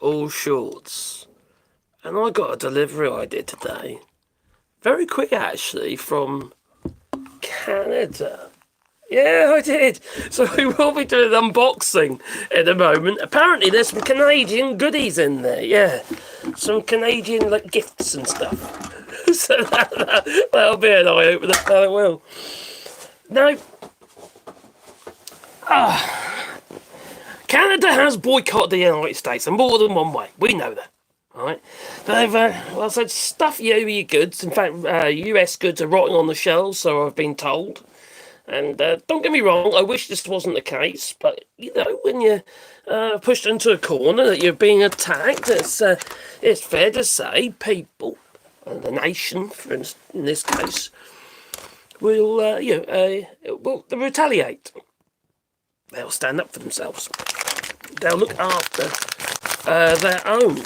AllShorts, and I got a delivery I did today. Very quick, actually, from Canada. Yeah, I did. So we will be doing an unboxing in a moment. Apparently, there's some Canadian goodies in there. Yeah, some Canadian gifts and stuff. So that'll be an eye opener. That will. Now, Canada has boycotted the United States in more than one way. We know that. Right? They've said stuff you your goods. In fact, US goods are rotting on the shelves, so I've been told. And don't get me wrong, I wish this wasn't the case, but, when you're pushed into a corner, that you're being attacked, it's fair to say people, and the nation, in this case, will retaliate. They'll stand up for themselves. They'll look after their own.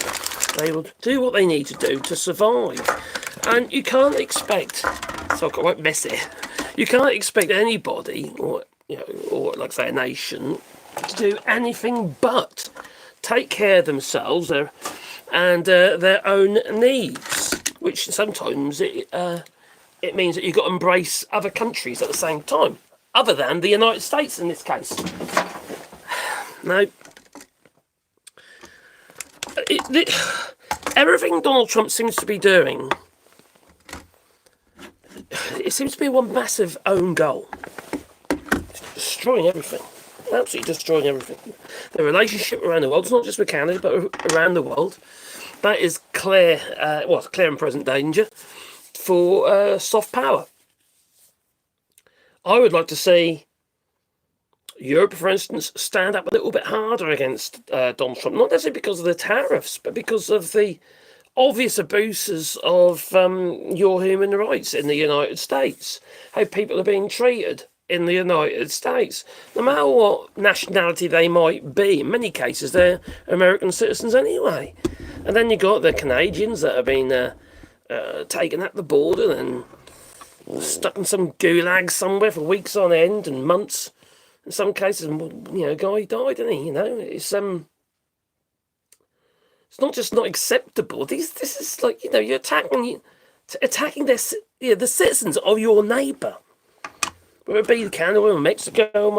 They will do what they need to do to survive. And you can't expect, so I won't mess it. You can't expect anybody, or like say a nation, to do anything but take care of themselves and their own needs. Which sometimes it means that you've got to embrace other countries at the same time, other than the United States in this case. Now, everything Donald Trump seems to be doing, it seems to be one massive own goal. Destroying everything. Absolutely destroying everything. The relationship around the world, it's not just with Canada, but around the world, that is clear and present danger for soft power. I would like to see Europe, for instance, stand up a little bit harder against Donald Trump, not necessarily because of the tariffs, but because of the obvious abuses of your human rights in the United States, how people are being treated in the United States, no matter what nationality they might be. In many cases, they're American citizens anyway. And then you got the Canadians that have been taken at the border and stuck in some gulag somewhere for weeks on end and months. In some cases, a guy died, didn't he? It's not just not acceptable. This is like, you're attacking the citizens of your neighbour, whether it be Canada or Mexico,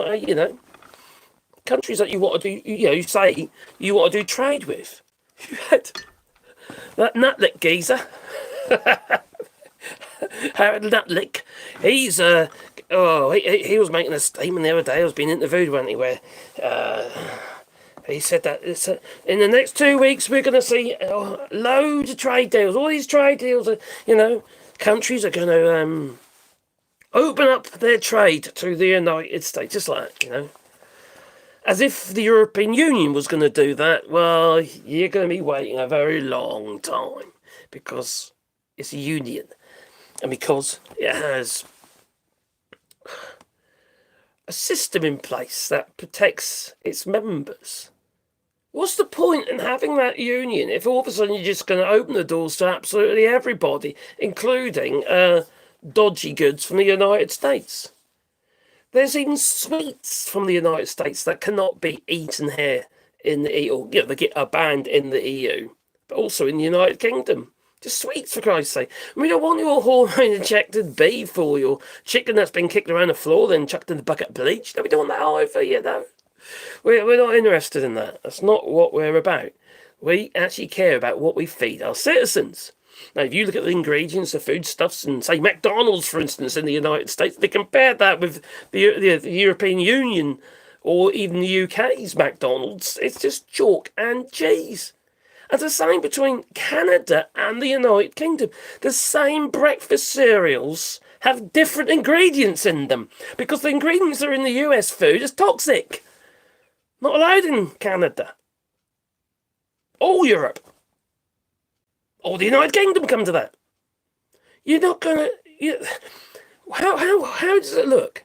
countries that you want to do, you say you want to do trade with. You had that Lutlick geezer, Howard Lutlick. He's he was making a statement the other day. I was being interviewed, wasn't he? Where he said that in the next 2 weeks we're going to see loads of trade deals. All these trade deals, countries are going to open up their trade to the United States, just like that, As if the European Union was going to do that. Well, you're going to be waiting a very long time because it's a union and because it has a system in place that protects its members. What's the point in having that union if all of a sudden you're just going to open the doors to absolutely everybody, including dodgy goods from the United States? There's even sweets from the United States that cannot be eaten here in the EU, they get banned in the EU, but also in the United Kingdom. Just sweets, for Christ's sake. We don't want your hormone-injected beef or your chicken that's been kicked around the floor, then chucked in the bucket of bleach. No, we don't want that either, We're not interested in that. That's not what we're about. We actually care about what we feed our citizens. Now, if you look at the ingredients, the foodstuffs, and say McDonald's, for instance, in the United States, they compare that with the European Union or even the UK's McDonald's. It's just chalk and cheese. And the same between Canada and the United Kingdom. The same breakfast cereals have different ingredients in them because the ingredients that are in the US food is toxic. Not allowed in Canada. Or Europe. Or the United Kingdom, come to that. You're not going to... How does it look?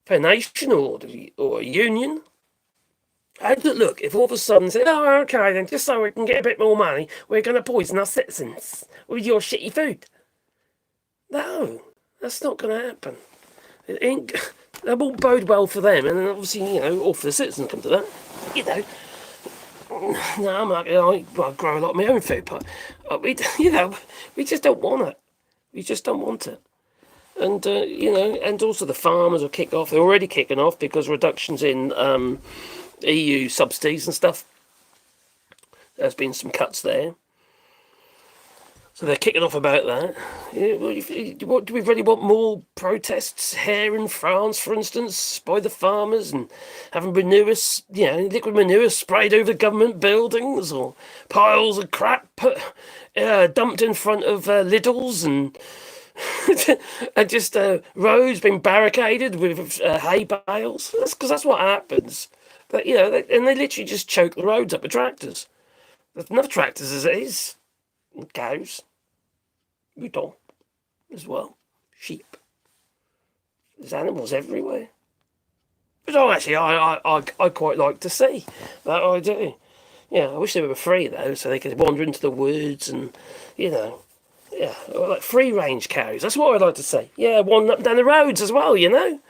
For a nation or a union? How does it look if all of a sudden say, oh, okay, then just so we can get a bit more money, we're going to poison our citizens with your shitty food? No, that's not going to happen. That won't bode well for them, and then obviously, or for the citizens come to that. No, I'm like, I grow a lot of my own food, but we, we just don't want it. We just don't want it. And and also the farmers are kicked off. They're already kicking off because reductions in EU subsidies and stuff. There's been some cuts there. So they're kicking off about that. What do we really want? More protests here in France, for instance, by the farmers and having liquid manure sprayed over government buildings, or piles of crap dumped in front of Lidl's, and and just roads being barricaded with hay bales. That's because that's what happens. But and they literally just choke the roads up with tractors. There's enough tractors as it is. Cows, mouton, as well, sheep. There's animals everywhere. But I quite like to see that. I do. Yeah, I wish they were free though, so they could wander into the woods and, like free range cows. That's what I'd like to see. Yeah, wandering up and down the roads as well. Maybe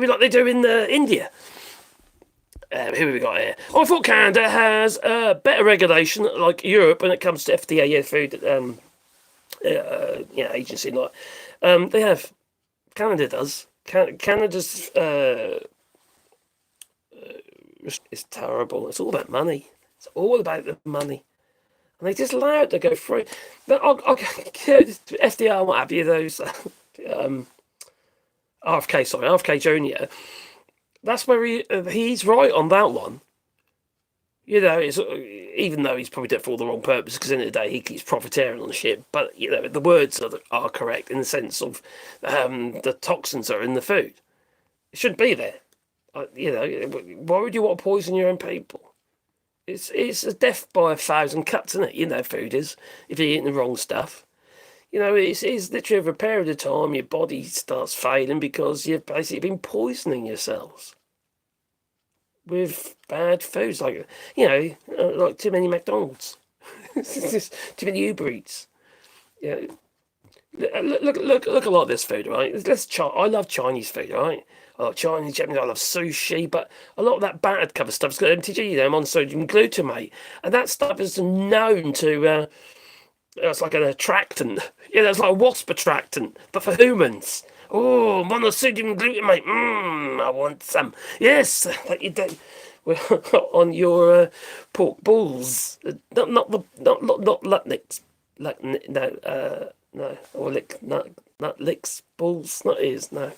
like they do in India. Who have we got here? I thought Canada has better regulation, like Europe, when it comes to FDA, food agency. They have. Canada does. Canada's is terrible. It's all about money. It's all about the money, and they just allow it to go through. But FDA and what have you, those RFK Junior. That's where he's right on that one. It's even though he's probably done it for all the wrong purpose, because in the day he keeps profiteering on the ship. But the words are correct in the sense of the toxins are in the food. It shouldn't be there. Why would you want to poison your own people? It's a death by 1,000 cuts, isn't it? Food is, if you're eating the wrong stuff. It's literally over a period of time your body starts failing because you've basically been poisoning yourselves with bad foods, like like too many McDonald's, too many Uber Eats. Look a lot of this food, right? I love Chinese food, right? I like Chinese, Japanese, I love sushi, but a lot of that battered cover stuff's got MTG, monosodium glutamate, and that stuff is known to. It's like an attractant. It's like a wasp attractant, but for humans. Oh, monosodium glutamate. I want some. Yes, like you do on your pork balls. Not Lutlick's. No. Or Lutlick's balls. Not his. No.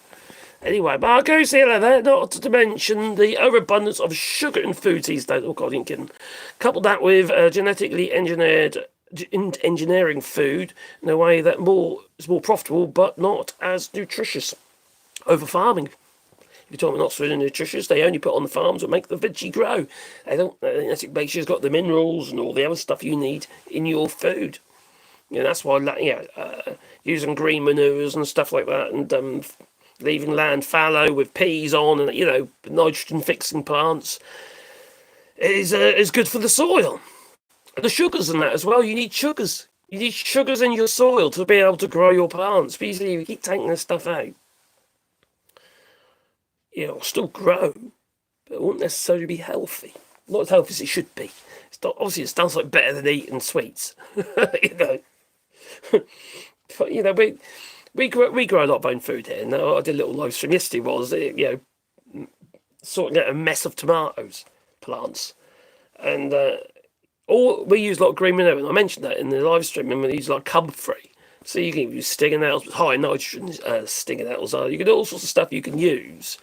Anyway, Marco, see you later. Not to mention the overabundance of sugar in foods these days. Oh God, you kidding. Couple that with genetically engineering food in a way that is more profitable but not as nutritious. Over farming. If you're talking not really nutritious, they only put on the farms that make the veggie grow. They don't. It makes sure it's got the minerals and all the other stuff you need in your food. That's why. Using green manures and stuff like that, and leaving land fallow with peas on, and nitrogen fixing plants is good for the soil. The sugars in that as well. You need sugars. You need sugars in your soil to be able to grow your plants. But usually you keep taking this stuff out. It'll still grow, but it won't necessarily be healthy. Not as healthy as it should be. Obviously, it sounds like better than eating sweets. But, we grow a lot of own food here. Now I did a little live stream yesterday. Sorting out a mess of tomatoes plants, and. We use a lot of green manure, and I mentioned that in the live stream, and we use like comfrey. So you can use stinger nettles, high nitrogen stinger nettles are. You can do all sorts of stuff you can use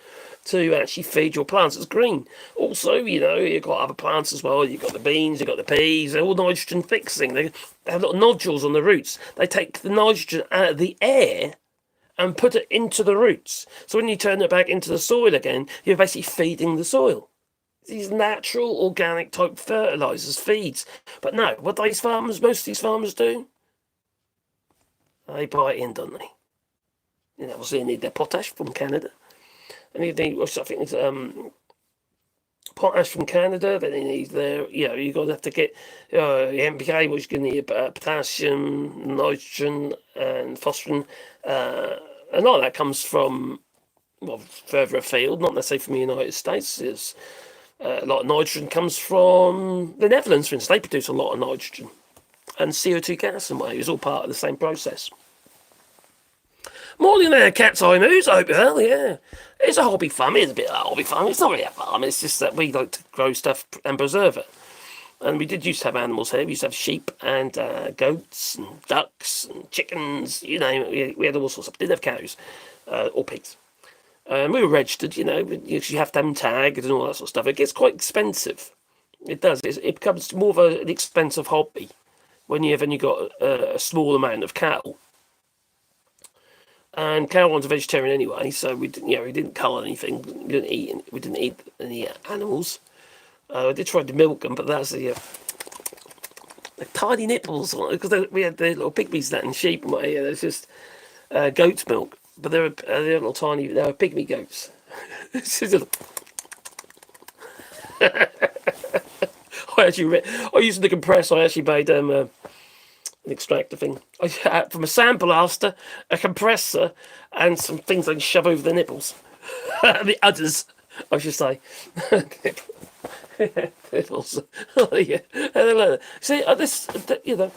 to actually feed your plants as green. Also, you've got other plants as well. You've got the beans, you've got the peas, they're all nitrogen fixing. They have little nodules on the roots. They take the nitrogen out of the air and put it into the roots. So when you turn it back into the soil again, you're basically feeding the soil. These natural, organic type fertilizers, feeds. But no, what most of these farmers do, they buy it in, don't they? Obviously they need their potash from Canada. And they need, I think it's potash from Canada. Then they need their, you're going to have to get NPK, which is going to need potassium, nitrogen, and phosphorus. A lot of that comes from, further afield, not necessarily from the United States. A lot of nitrogen comes from the Netherlands, for instance. They produce a lot of nitrogen and CO2 gas and way. It's all part of the same process. Morning there, Cat's Eye News. I hope you're well, yeah. It's a hobby farm. It's a bit of a hobby farm. It's not really a farm. It's just that we like to grow stuff and preserve it. And we did used to have animals here. We used to have sheep and goats and ducks and chickens. You know, we had all sorts of. We didn't have cows or pigs. We were registered, you know. You have to have them tagged and all that sort of stuff. It gets quite expensive. It does. It becomes more of an expensive hobby when you've only got a small amount of cattle. And Caroline's a vegetarian anyway, so we didn't cull anything. We didn't eat any animals. I did try to milk them, but that's the tiny nipples because we had the little pygmies that and sheep. Yeah, it's just goat's milk, but they're little tiny. They're pygmy goats. I used the compressor. I actually made an extractor thing. From a sandblaster, a compressor, and some things I can shove over the nipples. The udders, I should say. Nipples. Oh, yeah. See, this, you know,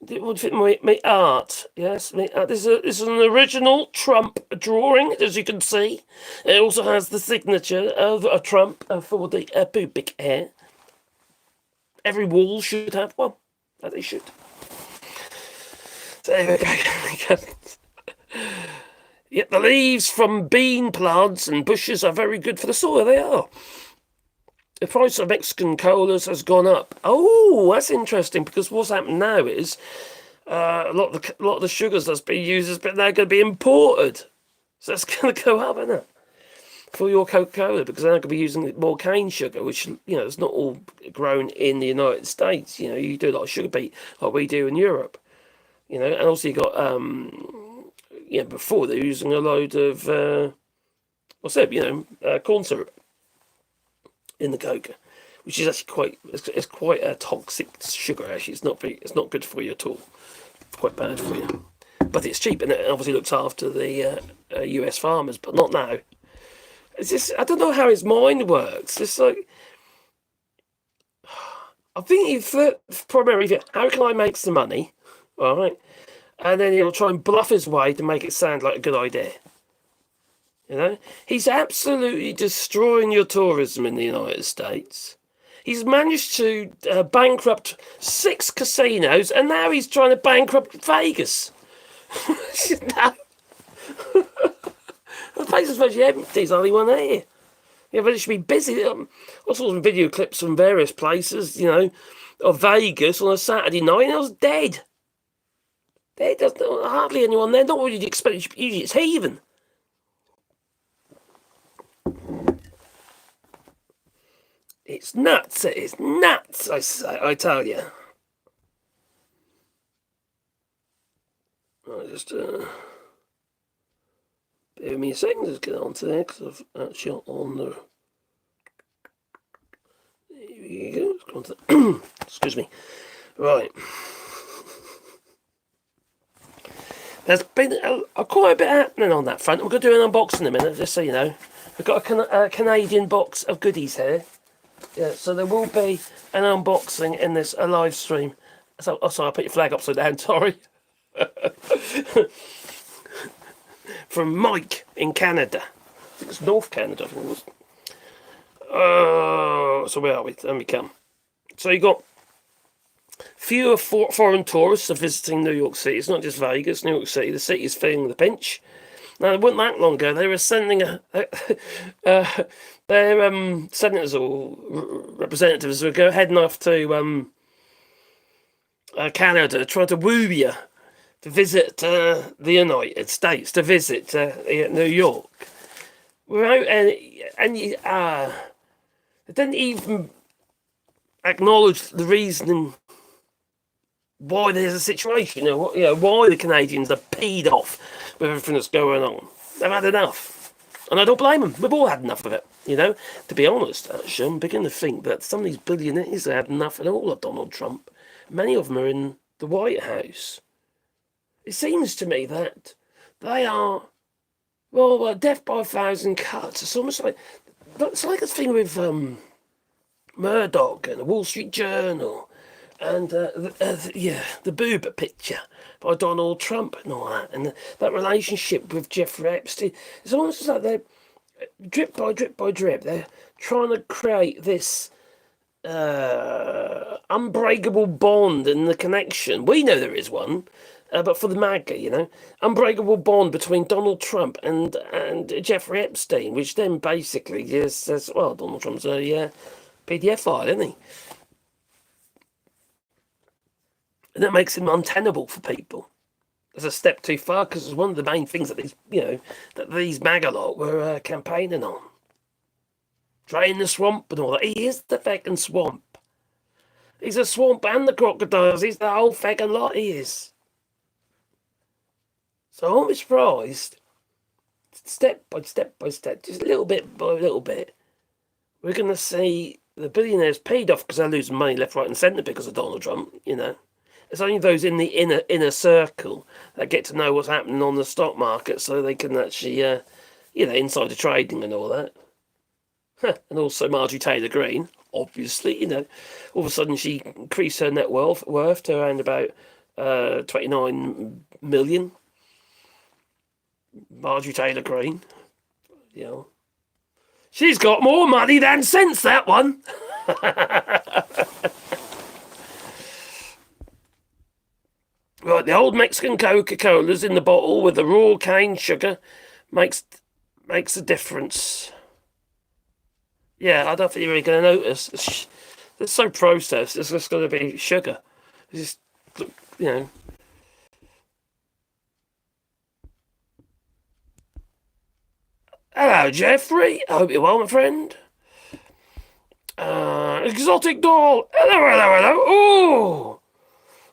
it would fit my art. Yes, this is an original Trump drawing, as you can see. It also has the signature of a Trump for the pubic hair. Every wall should have one. That they should. So there we go. Yet the leaves from bean plants and bushes are very good for the soil. They are. The price of Mexican colas has gone up. Oh, that's interesting because what's happened now is a lot of the sugars that's being used is now going to be imported. So that's going to go up, isn't it? For your Coca-Cola, because they're going to be using more cane sugar, which, you know, it's not all grown in the United States. You know, you do a lot of sugar beet like we do in Europe. You know, and also you got before they're using a load of corn syrup in the coca, which is actually quite a toxic sugar. Actually, it's not good for you at all. It's quite bad for you, but it's cheap and it obviously looks after the US farmers, but not now. It's just, I don't know how his mind works. It's like, I think he primarily, how can I make some money? All right. And then he'll try and bluff his way to make it sound like a good idea. You know? He's absolutely destroying your tourism in the United States. He's managed to bankrupt 6 casinos, and now he's trying to bankrupt Vegas. No. The place is virtually empty. There's only one here. Yeah, but it should be busy. I saw some video clips from various places, you know, of Vegas on a Saturday night, and it was dead. There's hardly anyone there. Not what you'd expect. Usually it's heathen. It's nuts. It's nuts, I tell you. I just bear with me a second. Just get onto there because I've actually on the. There we go. Excuse me. Right. There's been quite a bit happening on that front. We're going to do an unboxing in a minute, just so you know. We've got a Canadian box of goodies here. Yeah, so there will be an unboxing in this live stream. So, sorry, I put your flag upside down, sorry. From Mike in Canada. I think it's North Canada, I think it was. So where are we? There we come. So you got fewer foreign tourists are visiting New York City. It's not just Vegas, New York City. The city is feeling the pinch. Now, it wasn't that long ago. They were sending their senators or representatives were heading off to Canada, trying to woo you to visit the United States, to visit New York. Without they didn't even acknowledge the reasoning why there's a situation, why the Canadians are peed off with everything that's going on. They've had enough. And I don't blame them. We've all had enough of it, To be honest, actually, I'm beginning to think that some of these billionaires have had enough of all of Donald Trump. Many of them are in the White House. It seems to me that they are, death by 1,000 cuts. It's almost like, it's like a thing with, Murdoch and the Wall Street Journal, and the boob picture by Donald Trump and all that, and that relationship with Jeffrey Epstein. It's almost like they're drip by drip by drip. They're trying to create this unbreakable bond in the connection. We know there is one. But for the MAGA, unbreakable bond between Donald Trump and Jeffrey Epstein, which then basically just says, well, Donald Trump's a PDF file, isn't he? And that makes him untenable for people. It's a step too far, because it's one of the main things that these MAGA lot were campaigning on. Drain the swamp and all that. He is the fucking swamp. He's a swamp and the crocodiles. He's the whole fucking lot, he is. So I won't be surprised, step by step by step, just little bit by little bit, we're going to see the billionaires paid off because they're losing money left, right and centre because of Donald Trump, It's only those in the inner circle that get to know what's happening on the stock market, so they can actually, insider trading and all that. And also Marjorie Taylor Greene, obviously, all of a sudden she increased her net worth to around about 29 million. Marjorie Taylor Greene, she's got more money than sense, that one. Right, the Old Mexican CocaCola's in the bottle with the raw cane sugar makes a difference. Yeah, I don't think you're really going to notice. It's so processed. It's just going to be sugar. It's just, Hello, Jeffrey. I hope you're well, my friend. Exotic doll. Hello. Oh,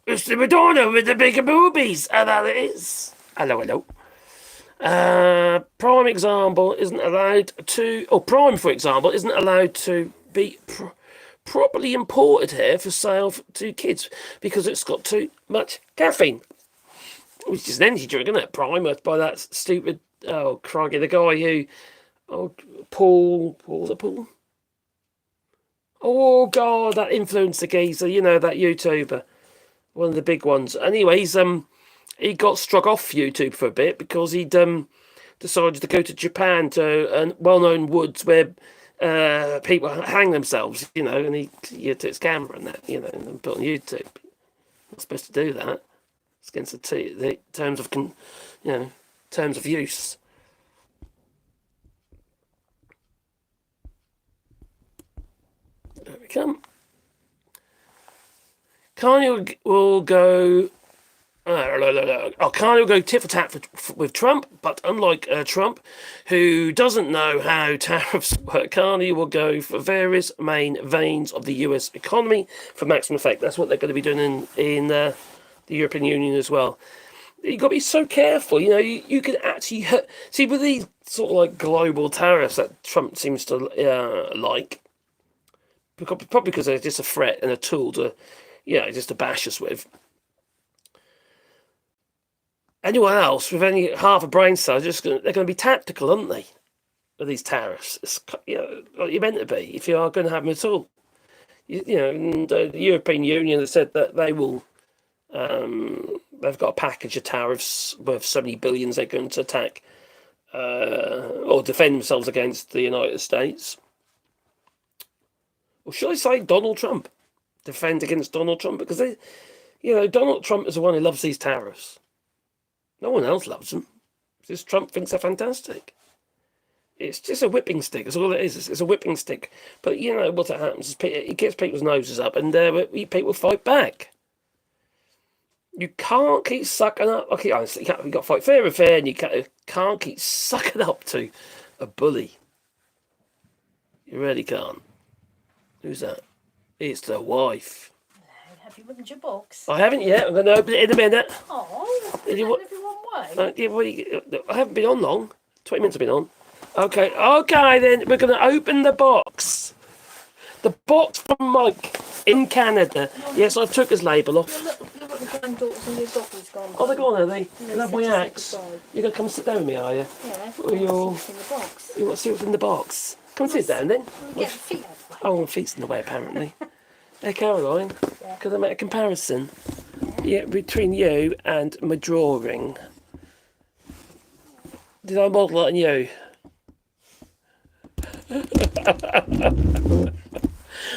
it's the Madonna with the bigger boobies. That it is. Hello. Prime, for example, isn't allowed to be properly imported here for sale to kids because it's got too much caffeine. Which is an energy drink, isn't it? Prime, by that stupid... Oh, crikey, the guy who... Oh, Paul... What was it, Paul? Oh, God, that influencer geezer, that YouTuber. One of the big ones. Anyway, he got struck off YouTube for a bit because he'd decided to go to Japan to well-known woods where people hang themselves, and he took his camera and that, and put on YouTube. Not supposed to do that. It's against the terms of... terms of use. There we come. Kanye will go... Kanye will go tit for tat with Trump, but unlike Trump, who doesn't know how tariffs work, Kanye will go for various main veins of the US economy for maximum effect. That's what they're going to be doing in the European Union as well. You've got to be so careful, you can actually see with these sort of like global tariffs that Trump seems to like, probably because they're just a threat and a tool to, just to bash us with. Anyone else with any half a brain cell, they're going to be tactical, aren't they? With these tariffs, it's what you're meant to be if you are going to have them at all. And the European Union has said that they will. They've got a package of tariffs worth so many billions they're going to attack or defend themselves against the United States. Or should I say Donald Trump? Defend against Donald Trump? Because Donald Trump is the one who loves these tariffs. No one else loves them. Just Trump thinks they're fantastic. It's just a whipping stick. That's all it is. It's a whipping stick. But what happens is it gets people's noses up and people fight back. You can't keep sucking up. Okay, honestly, you've got to fight fair and fair, and you can't keep sucking up to a bully. You really can't. Who's that? It's the wife. Have you opened your box? I haven't yet. I'm going to open it in a minute. Oh, everyone way. I haven't been on long. 20 minutes I've been on. Okay, then we're going to open the box. The box from Mike in Canada. Yes, I took his label off. Look what the granddaughters and your daughter's gone. Oh, they're gone, are they? Can I have my axe? You're going to come sit down with me, are you? Yeah. Or what's in the box? You want to see what's in the box? Come sit down then. Get your feet out of the Oh, my feet's in the way, apparently. Hey, Caroline, could I make a comparison? Yeah, between you and my drawing. Did I model it on you?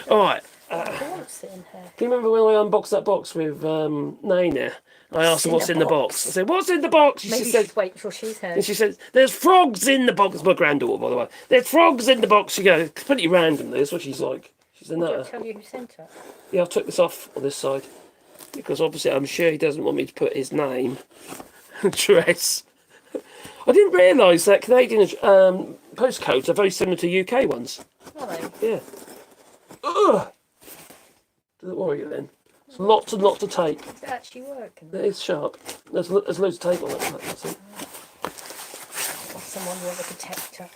All right. What's in here? Do you remember when I unboxed that box with Nina? I asked her what's in the box. I said, "What's in the box?" Maybe She said, wait till she's here. and she said, "There's frogs in the box." It's my granddaughter, by the way. There's frogs in the box. She goes, pretty randomly. That's what she's like. She's a Did nutter. I tell you who sent it? Yeah, I took this off on this side because obviously I'm sure he doesn't want me to put his name address. I didn't realise that Canadian postcodes are very similar to UK ones. Are they? Yeah. Ugh. Doesn't worry you then. It's lots and lots of tape. Is it actually working? It is sharp. There's loads of tape on it. That's it. Someone with a protector.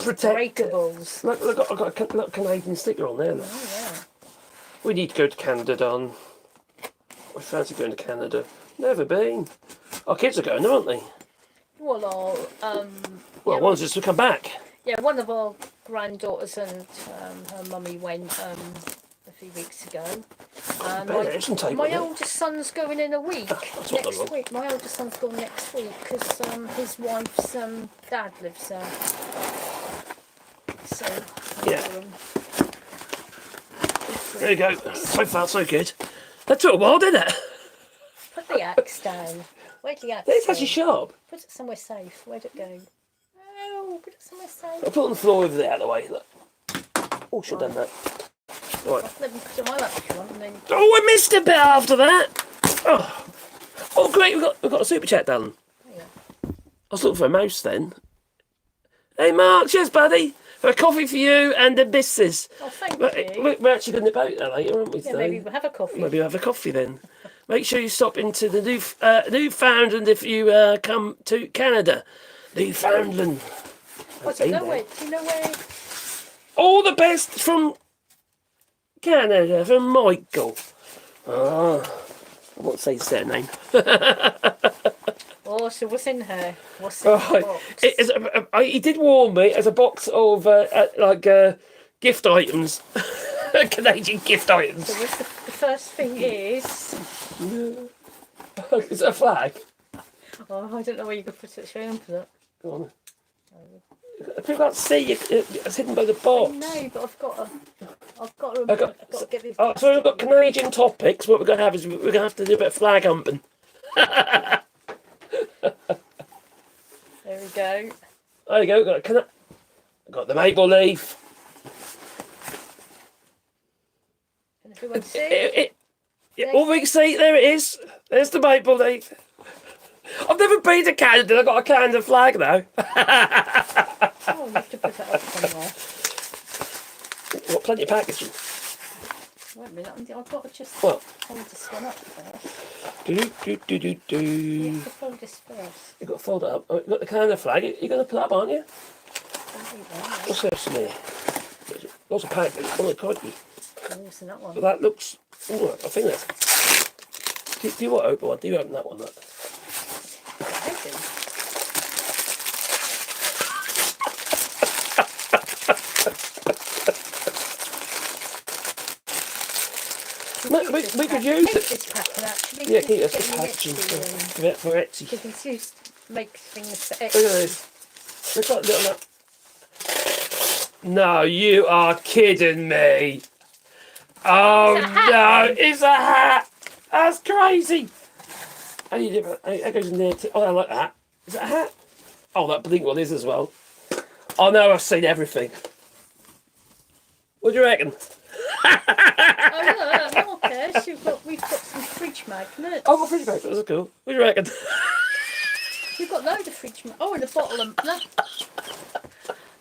Protect. Breakables. Look, I've got a little Canadian sticker on there. Look. Oh, yeah. We need to go to Canada, Don. I fancy going to Canada. Never been. Our kids are going, aren't they? Well, Well, one's just to come back. yeah, one of our granddaughters and her mummy went a few weeks ago. And There's some tape my on it. oldest son's going in a week. That's what I Next want. week. My oldest son's going next week because his wife's dad lives there. So, Yeah. There you go. So far, so good. That took a while, didn't it? Put the axe down. Where'd the axe It's go? actually sharp. Put it somewhere safe. Where'd it go? Oh, put it somewhere safe. I'll put it on the floor over there, out of the way. Look. Oh, should have done that. Right. Let me put it on my lap if you want, and then Oh, I missed a bit after that. Oh great, we've got a super chat done. yeah. I was looking for a mouse then. Hey, Mark, cheers, buddy. For a coffee for you and the missus. Oh, thank We're you. we're actually going to nip out there later, aren't we, Yeah, today? maybe we'll have a coffee. Maybe we'll have a coffee then. Make sure you stop into the Newfoundland if you come to Canada. Newfoundland. Oh, do you know where? Do you know where? All the best from Canada, from Michael. I won't say his surname. Oh, so what's in here? What's in the box? He did warn me as a box of gift items, Canadian gift items. So what's the first thing is? Is it a flag? Oh, I don't know where you could put it. Show me put it. Go on. People can't see you. It's hidden by the box. No, but I've got to get this. So we've got Canadian topics. What we're going to have is we're going to have to do a bit of flag humping. There we go. There you go. Got the maple leaf. Can everyone see? Yeah, all we can see, there it is. There's the maple leaf. I've never been to Canada. I've got a Canada flag now. Oh, you have to put it up somewhere. Got plenty of packaging. Wait a minute, I've got to just Well, hold this one up first. do. You have to fold this first. You've got to fold it up. Oh, you've got the Canada flag. You're going to put it up, aren't you? Oh, What's this in here? Lots of packaging. Oh, it can't be. what's in that one? But that looks. Oh, I think that's. Do you want to open one? Do you open that one? Look. We could use it. This pattern actually. Yeah, keep Just this getting packaging Etsy for Etsy. You can use make things for Look at Etsy. this. Look at little. No, you are kidding me. Oh It's a hat, no, then. it's a hat. That's crazy. How do you do it? That goes in there too. Oh, I like that. Is that a hat? Oh, that blink one is as well. Oh no, I've seen everything. What do you reckon? Oh no, no cares. We've got some fridge magnets. Oh, got fridge paper. That's cool. What do you reckon? We've got loads of fridge magnets. Oh, and a bottle opener.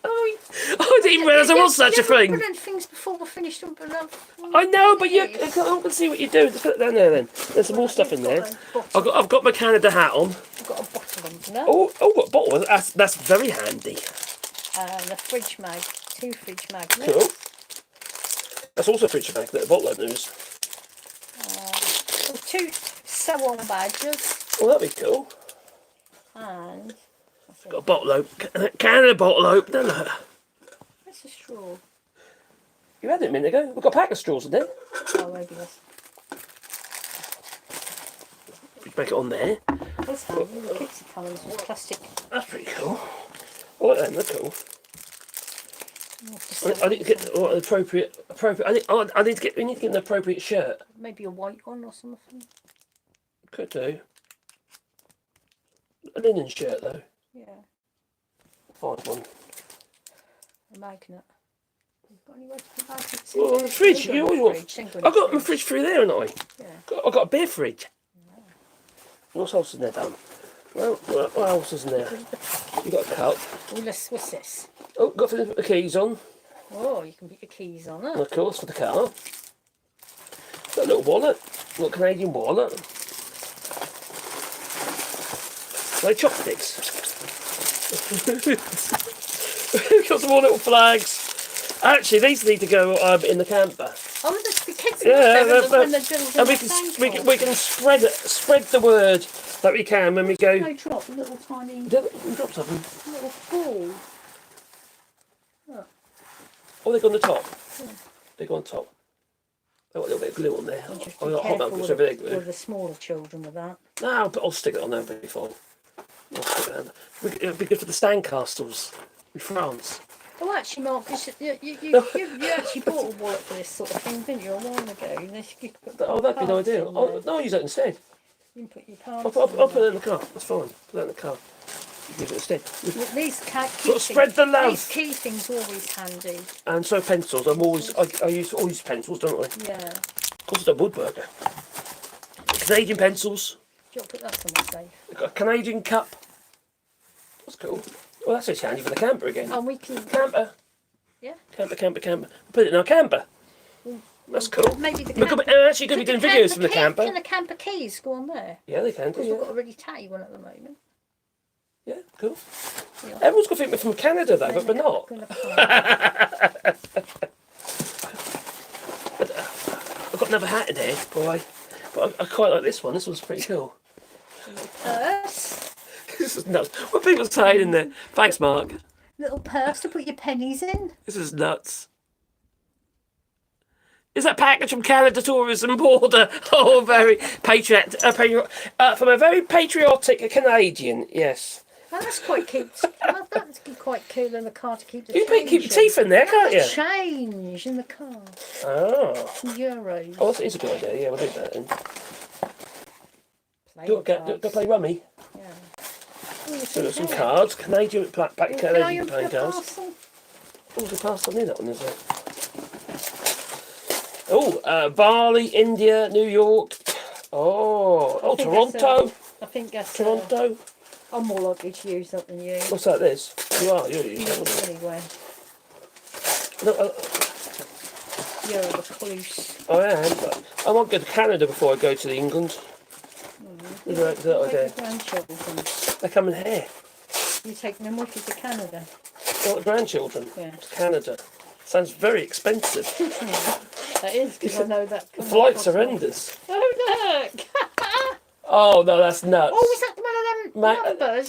Oh, I didn't even realise there was such a thing. We're doing things before we're finished. I know, but I can see what you're doing. Just put it down there then. There's some more stuff in there. I've got my Canada hat on. I've got a bottle opener. Oh, got a bottle. That's very handy. And a fridge mag. 2 fridge magnets. Cool. That's also a fridge magnet, a bottle openers. 2 sew-on badges. Oh, that'd be cool. And Got a bottle opener. Canada bottle opener. Look. where's the straw? You had it a minute ago. We've got a pack of straws in there. Oh, maybe that's... We make it on there. That's handy. The Pixie colours with plastic. That's pretty cool. I like them, they're cool. I need to get an appropriate. I need to get. We need to get an appropriate shirt. Maybe a white one or something. Could do. A linen shirt though. Yeah. Find one. A magnet. You've got anywhere to put magnets Well, on the fridge. You always want. I've got my fridge through there, haven't I? Yeah. I've got a beer fridge. Yeah. What else is in there, Dan? Well, what else is in there? You got a cup. Oh, what's this? Oh, got to put the keys on. Oh, you can put your keys on it. And of course, for the car. Got a little wallet. Little Canadian wallet. Like chopsticks. Got some more little flags. Actually, these need to go in the camper. Oh, the kids and we can spread the word that we can when we go. No drop, little tiny. We drop something. Little ball. Oh, they go on the top. Yeah. They go on top. They've got a little bit of glue on there. Just be careful with the smaller children with that. No, but I'll stick it on there before. I'll stick it on there. It'll be good for the Standcastles in France. Oh, actually, Mark, you actually bought a wallet for this sort of thing, didn't you, a while ago? Oh, that'd be no idea. No, I'll use that instead. You can put your cards I'll put it in the car. That's fine. Put that in the car. Use it instead. These spread the love. These key things are always handy. And so pencils. I use pencils, don't I? Yeah. Of course, a woodworker. Canadian pencils. Do you want to put that somewhere safe? We've got a Canadian cup. That's cool. Well, that's just handy for the camper again. And we can... Camper. Yeah. Camper. Put it in our camper. That's cool. Maybe the camper... We're actually going to be doing videos from the camper. Can the camper keys go on there? Yeah, they can. Because we've got a really tatty one at the moment. Yeah, cool. Yeah. Everyone's got to think we're from Canada though, but we're not. I've got another hat in here, boy. But I quite like this one. This one's pretty cool. Purse. This is nuts. What are people saying in there? Thanks, Mark. Little purse to put your pennies in. This is nuts. Is that package from Canada Tourism Border? Oh, very patriotic. From a very patriotic Canadian, yes. Oh, that's quite cute. That's quite cool in the car to keep the You can keep your teeth in there, can't you? Change in the car. Oh. Some euros. Oh, that is a good idea. Yeah, we'll do that then. Do I play rummy? Yeah. So we've got some cards. Canadian Canadian playing cards. Oh, the parcel in that one, is it? Oh, Bali, India, New York. Oh, Toronto. I think that's Toronto. I'm more likely to use that than you. What's that? This? You're using it anyway. No, You're a recluse. I am, but I might go to Canada before I go to England. Grandchildren. They come in here. You take them with you to Canada? What, grandchildren? Yeah. To Canada. Sounds very expensive. That is, because I know that. The flight's horrendous. Oh, look! Oh, no, that's nuts. Oh, is that one of them numbers?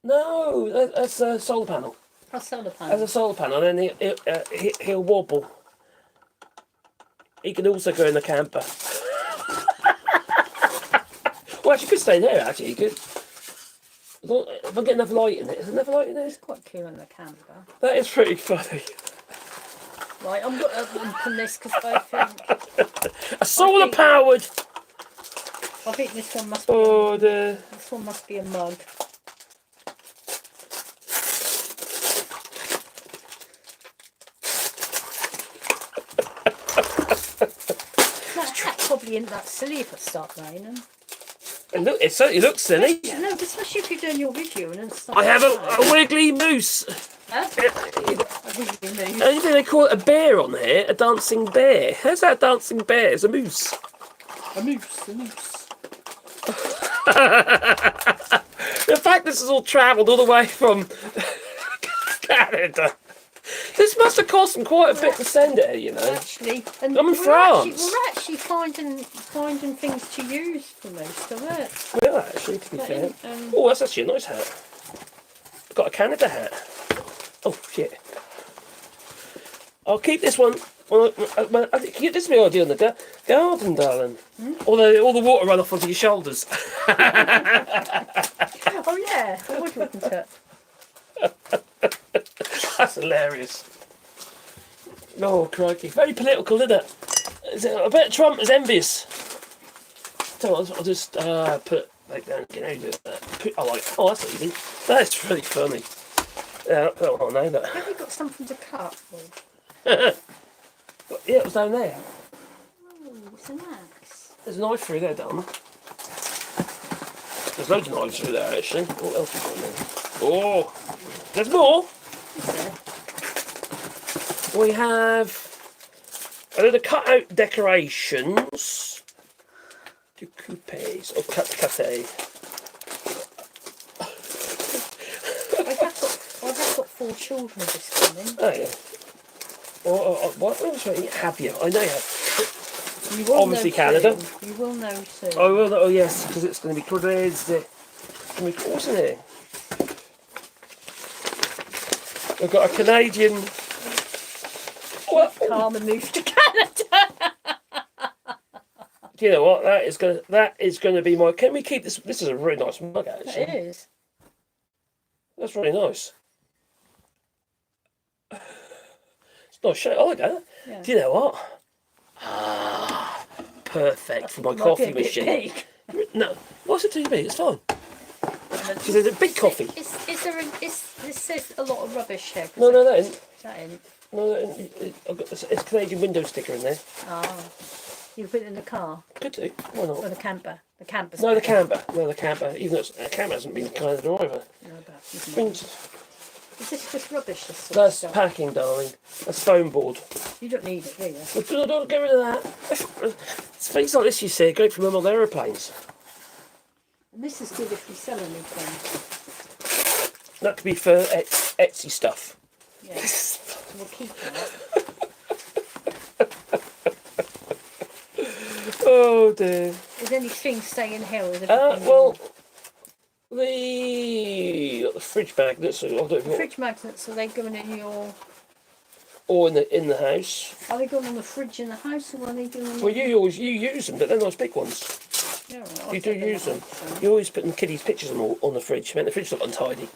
No, that's a solar panel. A solar panel. That's a solar panel, and then he'll wobble. He can also go in the camper. Well, actually, you could stay there, actually. You could. If I get enough light in it, is there enough light in there? It's quite cool in the camper. That is pretty funny. Right, I'm going to open this because I think... A solar-powered... I think this one must be this one must be a mug. That probably isn't that silly if it starts raining. It certainly looks silly. No, especially if you're doing your video and then stuff. I have a wiggly moose. Huh? A wiggly moose. I think they call it a bear on here, a dancing bear. How's that a dancing bear? It's a moose. A moose. The fact this has all travelled all the way from Canada. This must have cost them quite a bit to send it, you know. Actually, and I'm in France. We're actually finding things to use for most of it. Well, actually, to be fair. Oh, that's actually a nice hat. I've got a Canada hat. Oh, shit. I'll keep this one I think this is my idea in the garden, darling. All the water run off onto your shoulders. Oh yeah, I would look into it. That's hilarious. Oh, crikey. Very political, isn't it? I bet Trump is envious. So I'll just put like down. You know, oh, that's easy. That's really funny. Yeah, I don't know that. Have you got something to cut? Yeah, it was down there. Oh, it's an axe. There's a knife through there, darling. There's loads of knives through there, actually. What else have we got in there? Oh, there's more. Is there? We have a little cut-out decorations. Decoupes or cut. I have got 4 children this coming. Oh yeah. What else have you? I know you have. You will Obviously know Canada. Soon. You will know soon. Oh, well, oh yes, because it's going to be crazy. What's in here? We've got a Canadian. What? Carmen moved to Canada. Do you know what? That is going to be my. Can we keep this? This is a really nice mug, actually. It is. That's really nice. It's a nice shape. I like that. Yeah. Do you know what? Perfect for my coffee Might be a bit machine. big. No, what's it to be? It's fine. Because there's a big coffee. Is there this says a lot of rubbish here. No, that isn't. That in. No, I've got it's a Canadian window sticker in there. Oh. You put it in the car? Could do. Why not? Or the camper? The camper. No, the camper. Even though the camper hasn't been kind of either. No, but Is this just rubbish, this sort That's of stuff? packing, darling. That's foam board. You don't need it, do you? Don't get rid of that. Things like this, you see, great for them on aeroplanes. And this is good if you sell anything. That could be for Etsy stuff. Yeah. So we'll keep that. Oh dear. Is anything staying here? Or is Well, the fridge magnets. the fridge magnets, are they going in your... Or in the house. Are they going on the fridge in the house, or are they going... Well, you use them, but they're nice big ones. Yeah, right, You do use them. You always put the kiddies' pictures on the fridge. Man, the fridge look untidy.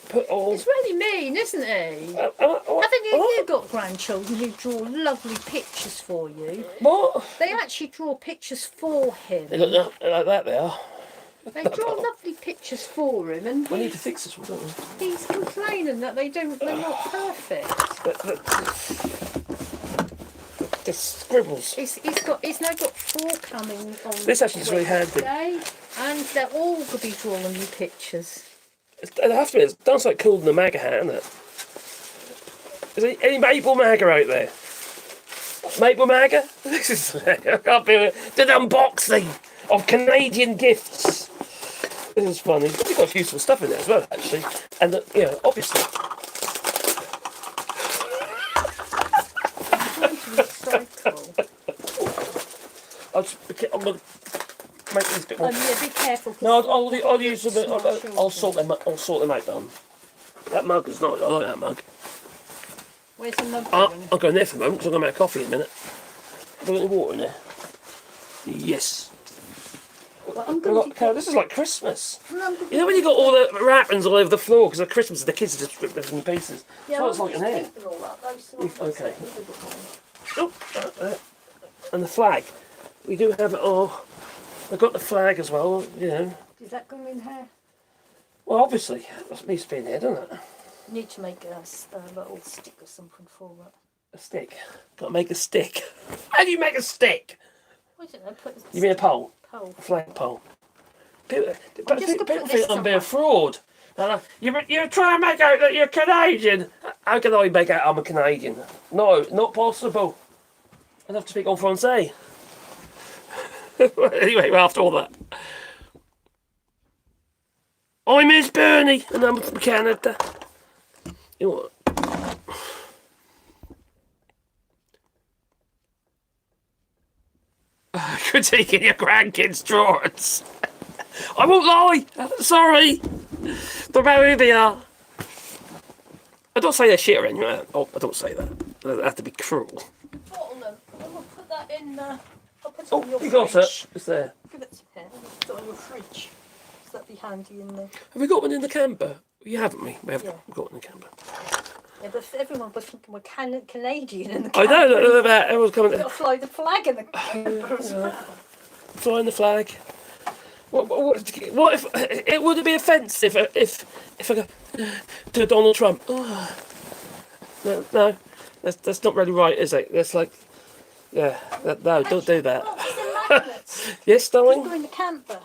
Put all. It's really mean, isn't it? Haven't you got grandchildren who draw lovely pictures for you? What? They actually draw pictures for him. They look like that. They are. They draw lovely pictures for him, and We need to fix this one, don't we? he's complaining that they're not perfect. The scribbles. He's now got 4 coming on. This actually is really handy. Wednesday, and they're all going to be drawing you pictures. It have to be. It's done like cooler than a MAGA hat, isn't it? Is there any Maple MAGA out there? Maple MAGA? This is. I can't be it. Did an unboxing of Canadian gifts. This is funny. We've got useful stuff in there as well, actually. And obviously. I'm gonna make these a bit more. Yeah, be careful. No, I'll use them. I'll sort them. I'll sort them out, Dan. That mug is nice. I like that mug. Where's the mug I'll going? go in there for a moment because I'm going to make coffee in a minute. Have I got any water in there? Yes. Well, I'm going to... This is like Christmas. You know when you got all the wrappings all over the floor because of Christmas, the kids just rip them in pieces. Yeah, That's what it's like in here. Okay. Oh, and the flag. We do have it all. We've got the flag as well, Is that going in here? Well, obviously, it needs to be in here, doesn't it? You need to make a little stick or something for it. A stick. Got to make a stick. How do you make a stick? I don't know, put You mean a pole? pole. A flag pole. People just gonna put think this I'm being a somewhere. fraud. You're trying to make out that you're Canadian. How can I make out I'm a Canadian? No, not possible. I'd have to speak en français. Anyway, after all that. I'm Miss Bernie, and I'm from Canada. You know what? Critiquing your grandkids' drawings. I won't lie. Sorry. They're about who they are. I don't say they're shit or anything. Oh, I don't say that. That'd have to be cruel. Bottle them. I'm gonna put that in. I'll put it Oh, on your you fridge. got it. It's there. Give it to him. Put it on your fridge. So that'd be handy in there. Have we got one in the camper? You haven't, we? We have Yeah. got one in the camper. Yeah, but everyone was thinking we're Canadian in the I camper. know about everyone's coming. We've got to fly the flag in the camper as well. Flying the flag. What if it would be offensive if I go to Donald Trump? Oh, no, that's not really right, is it? That's like, yeah, no, don't do that. Oh, it's the magnets. Yes, We're darling. in the camper.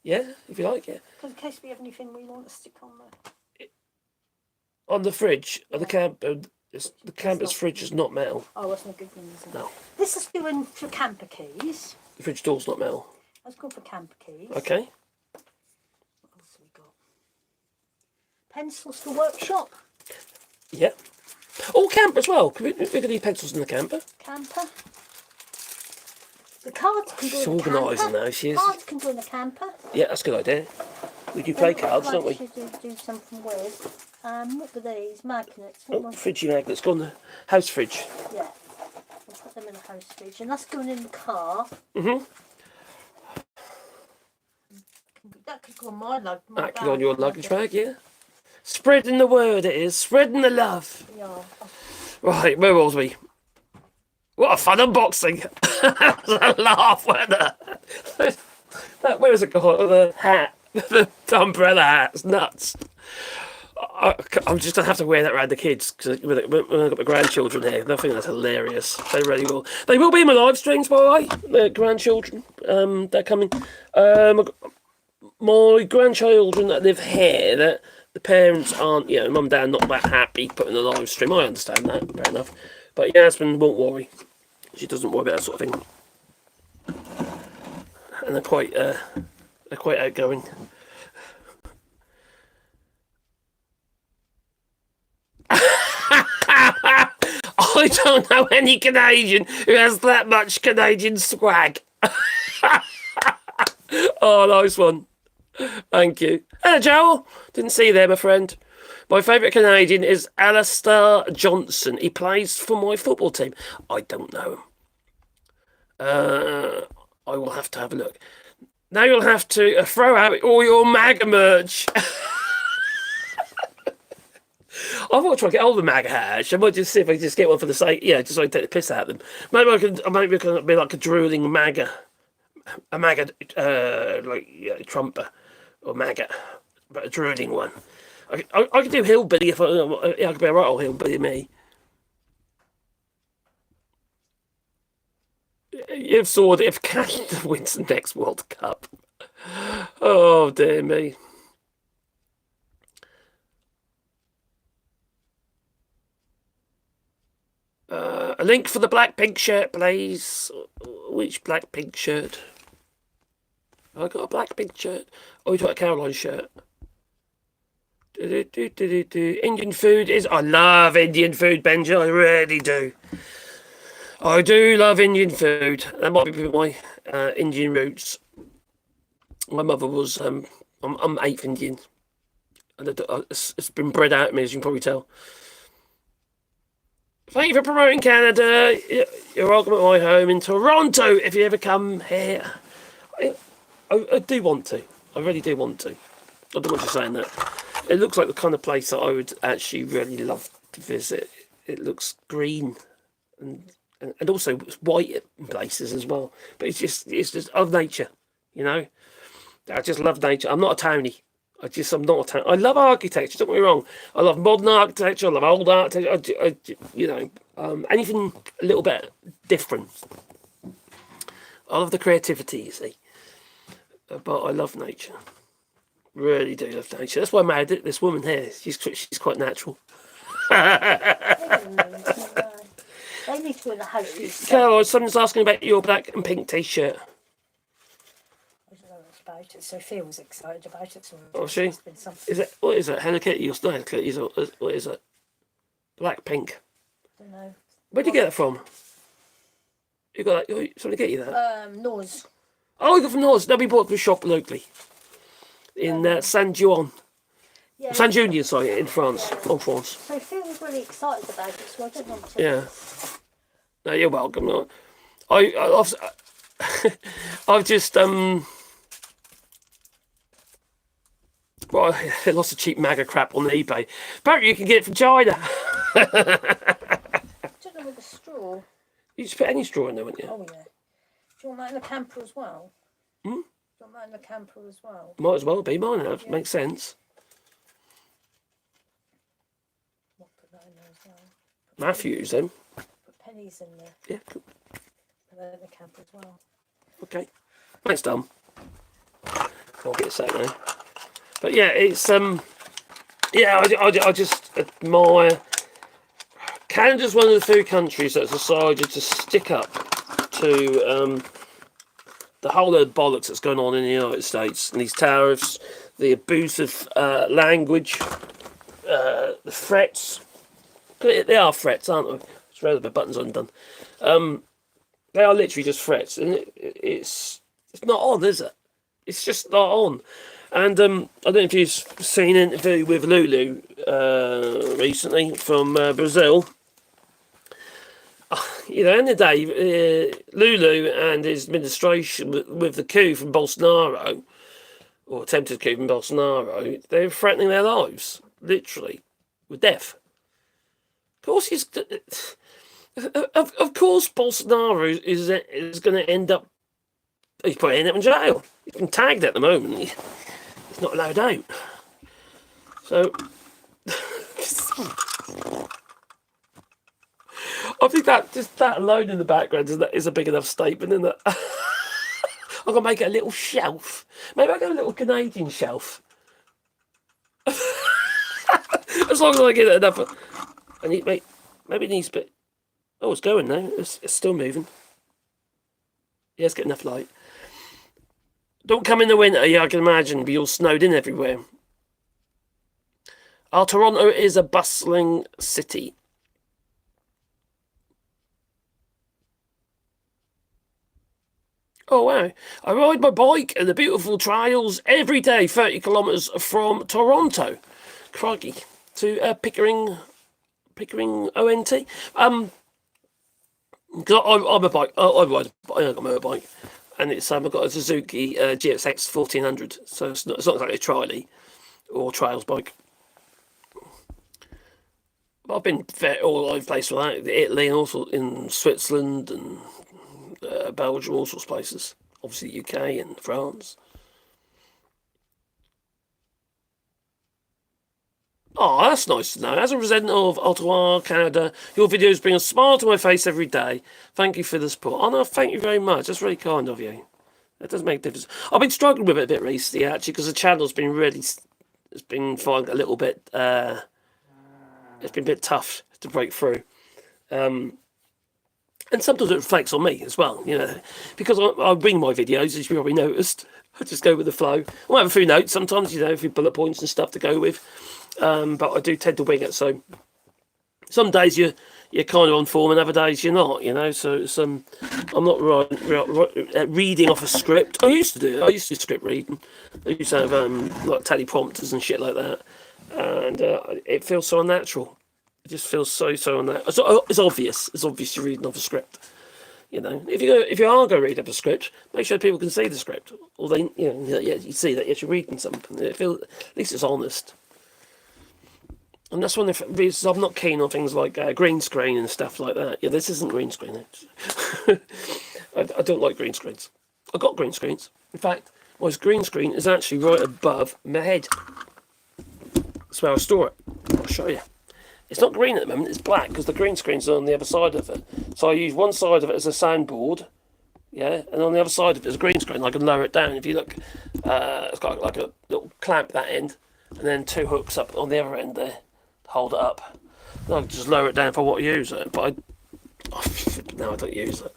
Yeah, if you like it. Because in case we have anything we want to stick on there. On the fridge, on the camper, the camper's fridge is not metal. Oh, that's not good news, is it? No, This is going for camper keys. the fridge door's not metal. Let's go for camper keys. Okay. What else have we got? Pencils for workshop. Yeah. Oh, camper as well. We could need pencils in the camper. Camper. The cards can go She's in the organising camper. now, she is. Cards can go in the camper. Yeah, that's a good idea. We do play cards, don't we? Should do something with. What were these? Magnets. Oh, fridgey magnets. Go on the house fridge. Yeah. We'll put them in the house fridge. And that's going in the car. Mm-hmm. That could go on my luggage. That could go on your luggage bag, yeah. Spreading the word it is. Spreading the love. Yeah. Right, where was we? What a fun unboxing. That was a laugh, wasn't it? Where was it called? The hat. The umbrella hat. It's nuts. I'm just going to have to wear that around the kids because when I've got my grandchildren here, I think that's hilarious. They really will. They will be in my live streams, by the way. The grandchildren, they're coming. My grandchildren that live here, that the parents aren't, mum and dad not that happy putting a live stream. I understand that, fair enough. But Yasmin won't worry. She doesn't worry about that sort of thing. And they're quite outgoing. I don't know any Canadian who has that much Canadian swag. Oh, nice one. Thank you. Hello, Joel. Didn't see you there, my friend. My favourite Canadian is Alistair Johnson. He plays for my football team. I don't know him. I will have to have a look. Now you'll have to throw out all your MAGA merch. I want to try and get hold of the MAGA hat. I might just see if I can just get one for the sake, just so I can take the piss out of them. Maybe I can be like a drooling MAGA, Trumper or MAGA, but a drooling one. I could do hillbilly if I could be a right old hillbilly, me. You've saw if Canada wins the next World Cup. Oh dear me. A link for the black pink shirt, please. Which black pink shirt? Have I got a black pink shirt? Oh, you got a Caroline shirt. Indian food is... I love Indian food, Benji. I really do. I do love Indian food. That might be my Indian roots. My mother was... I'm 8th Indian. And it's been bred out of me, as you can probably tell. Thank you for promoting Canada. You're welcome at my home in Toronto if you ever come here. I do want to. I really do want to. I don't want you saying that. It looks like the kind of place that I would actually really love to visit. It looks green and also it's white in places as well. But it's just of nature, I just love nature. I'm not a townie. I'm not a town. I love architecture. Don't get me wrong. I love modern architecture. I love old architecture. Anything a little bit different. I love the creativity, you see. But I love nature. Really do love nature. That's why I married this woman here. She's quite natural. They need to in the house. Carol, someone's asking about your black and pink t-shirt. I don't know much about it. Sophia was excited about it. So Oh, she? Is it? What is it? Hello Kitty? Or Hello Kitty? What is it? Black, pink. I don't know. Where'd you get that from? You got that? Somebody get you that? Noise. Oh, you got from North. No, we bought from a shop locally in San Juan. Yeah. Saint-Junien, sorry, in France. Yeah. Oh, France. So Phil's really excited about it, so I don't want to. Yeah. No, you're welcome. No, I've I've just well, lots of cheap MAGA crap on eBay. Apparently, you can get it from China. I don't know with the straw. You just put any straw in there, wouldn't you? Oh yeah. Do you want that in the camper as well? Hmm? Do you want that in the camper as well? Might as well be mine. That Yeah. makes sense. I'll put that in there as well. Matthews, then. Put pennies in there. Yeah, cool. Put that in the camper as well. Okay. Thanks, Dom. I'll get a sec now. But yeah, it's yeah, I just admire. Canada's one of the few countries that's decided to stick up to the whole of the bollocks that's going on in the United States, and these tariffs, the abusive language, the threats. They are threats, aren't they? It's rather the buttons undone. They are literally just threats, and it's not on, is it? It's just not on. And I don't know if you've seen an interview with Lulu recently from Brazil. You know, in the day, Lulu and his administration with the coup from Bolsonaro, or attempted coup from Bolsonaro, they were threatening their lives, literally, with death. Of course, of course, Bolsonaro is going to end up. He's probably end up in jail. He's been tagged at the moment. He's not allowed out. So, I think that just that alone in the background is a big enough statement, isn't it? I'm gonna make it a little shelf. Maybe I'll get a little Canadian shelf. As long as I get it enough. I need, maybe it needs a bit. Oh, it's going now. It's still moving. Yeah, it's getting enough light. Don't come in the winter, yeah, I can imagine. Be all snowed in everywhere. Our Toronto is a bustling city. Oh, wow. I ride my bike in the beautiful trails every day, 30 kilometres from Toronto. Crikey. To Pickering ONT. Because I'm a bike. I ride. I got my bike, and it's I've got a Suzuki GSX 1400. So it's not exactly a trialie or trials bike. I've been all over the place with that. Italy and also in Switzerland and Belgium, all sorts of places. Obviously, the UK and France. Oh, that's nice to know. As a resident of Ottawa, Canada, your videos bring a smile to my face every day. Thank you for the support. Oh, no, thank you very much. That's really kind of you. That does make a difference. I've been struggling with it a bit recently, actually, because the channel's been really... It's been finding a little bit... it's been a bit tough to break through. And sometimes it reflects on me as well, you know, because I bring my videos, as you probably noticed. I just go with the flow. I have a few notes sometimes, you know, a few bullet points and stuff to go with. But I do tend to wing it, so some days you're kind of on form and other days you're not, you know, so it's, I'm not reading off a script. I used to do script reading. I used to have like teleprompters and shit like that, and it feels so unnatural. It just feels so unnatural. It's obvious you're reading off a script. You know, if you are going to read off a script, make sure people can see the script, or they, you know, yeah, you see that you're reading something. It feels, at least it's honest. And that's one of the reasons I'm not keen on things like green screen and stuff like that. Yeah, this isn't green screen. I don't like green screens. I've got green screens. In fact, my green screen is actually right above my head. That's where I store it. I'll show you. It's not green at the moment, it's black, because the green screen's on the other side of it. So I use one side of it as a soundboard, yeah, and on the other side of it is a green screen. I can lower it down. If you look, it's got like a little clamp that end, and then two hooks up on the other end there. Hold it up. I can just lower it down if I want to use it, but no, I don't use it.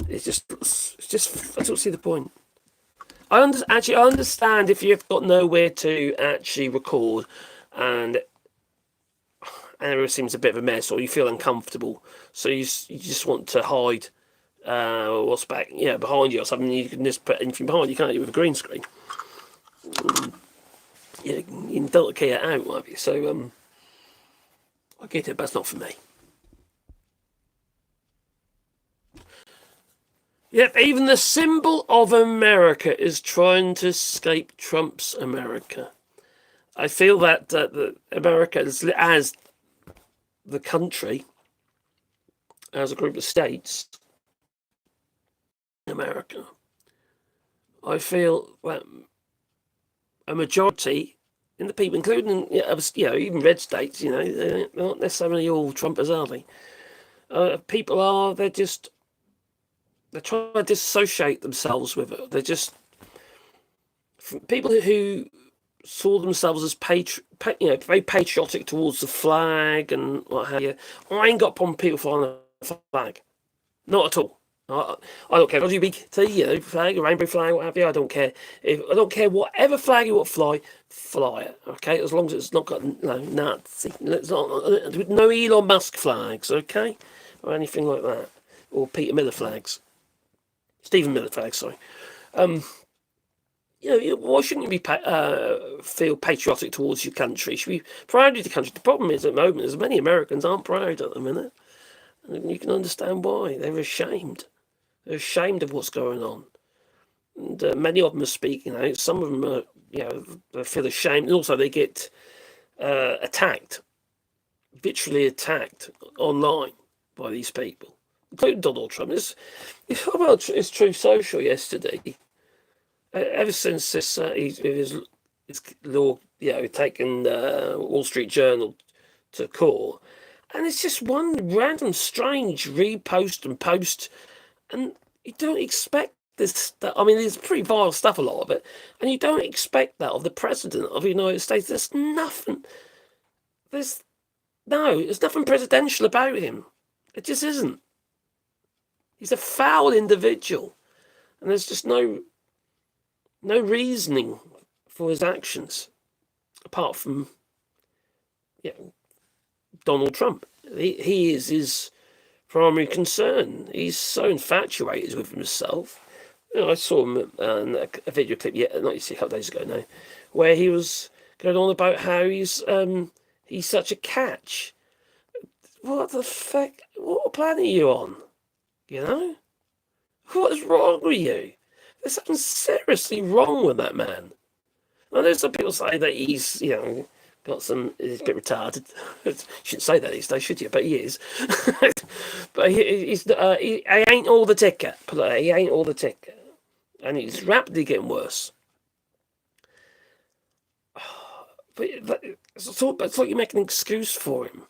It's just I don't see the point. I understand if you've got nowhere to actually record, and everything seems a bit of a mess, or you feel uncomfortable, so you just want to hide what's back, behind you or something. You can just put anything behind you, can't you, with a green screen? you can delocate it out, won't you? So I get it, but it's not for me. Yep, even the symbol of America is trying to escape Trump's America. I feel that America as the country, as a group of states, in America, I feel that a majority in the people, including even red states, they're not necessarily all Trumpers, are they? People are. They're trying to dissociate themselves with it. They're just people who saw themselves as very patriotic towards the flag and what have you. I ain't got a problem with people flying the flag, not at all. I don't care LGBT, flag, a rainbow flag, what have you. I don't care. I don't care whatever flag you want to fly it. Okay, as long as it's not got Nazi, it's not, no Elon Musk flags, okay, or anything like that, or Peter Miller flags, Stephen Miller flags. Sorry. Why shouldn't you feel patriotic towards your country? You should be proud of the country. The problem is at the moment, as many Americans aren't proud at the minute, and you can understand why. They're ashamed. They're ashamed of what's going on, and many of them are speaking out. Some of them are, they feel ashamed, and also they get attacked, literally attacked online by these people, including Donald Trump. It's Truth Social yesterday. Ever since his law, taken Wall Street Journal to court, and it's just one random, strange repost and post, and you don't expect this. I mean, it's pretty vile stuff, a lot of it, and you don't expect that of the President of the United States. There's nothing. There's nothing presidential about him. It just isn't. He's a foul individual, and there's just no reasoning for his actions apart from Donald Trump. He is his primary concern. He's so infatuated with himself. I saw him in a video clip not a couple days ago now, where he was going on about how he's such a catch. What the fuck? What planet are you on? What is wrong with you? There's something seriously wrong with that man. I know some people say that he's, he's a bit retarded. You shouldn't say that these days, should you? But he is. But he ain't all the ticker. He ain't all the ticker. And he's rapidly getting worse. But it's like you make an excuse for him.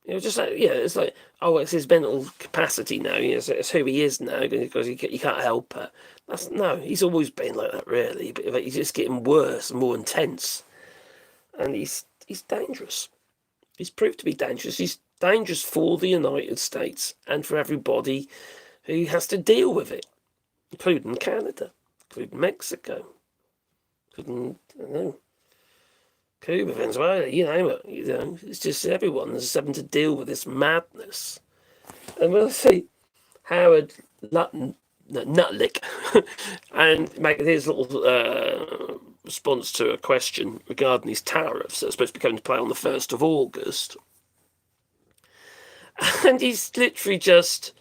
Just like, it's like, it's his mental capacity now. It's who he is now because you can't help it. He's always been like that, really. But he's just getting worse and more intense, and he's dangerous. He's proved to be dangerous. He's dangerous for the United States and for everybody who has to deal with it, including Canada, including Mexico, including Cuba, Venezuela, it's just everyone's having to deal with this madness. And we'll see Howard Lutlick and make his little response to a question regarding these tariffs that are supposed to be coming to play on the 1st of August. And he's literally just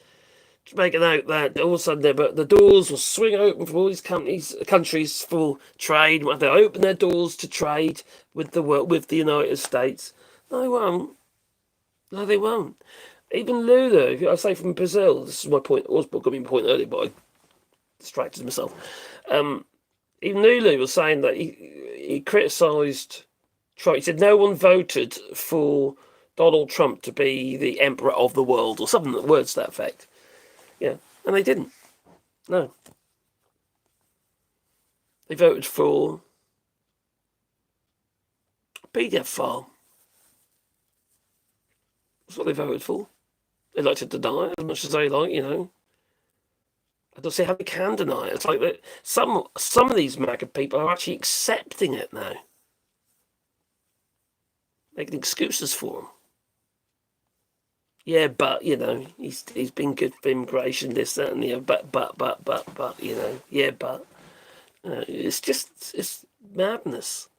making out that all of a sudden the doors will swing open for all these countries for trade. They'll open their doors to trade with the United States. No, they won't. No, they won't. Even Lula, I say from Brazil, this is my point. It was going to be my point earlier, but I distracted myself. Even Lula was saying that he criticised Trump. He said no one voted for Donald Trump to be the emperor of the world, or something that words to that effect. Yeah, and they didn't. No. They voted for a PDF file. That's what they voted for. They like to deny it as much as they like, I don't see how they can deny it. It's like that some of these MAGA people are actually accepting it now. Making excuses for him. Yeah, but, he's been good for immigration, this, that, and the other, but, yeah, but. It's madness.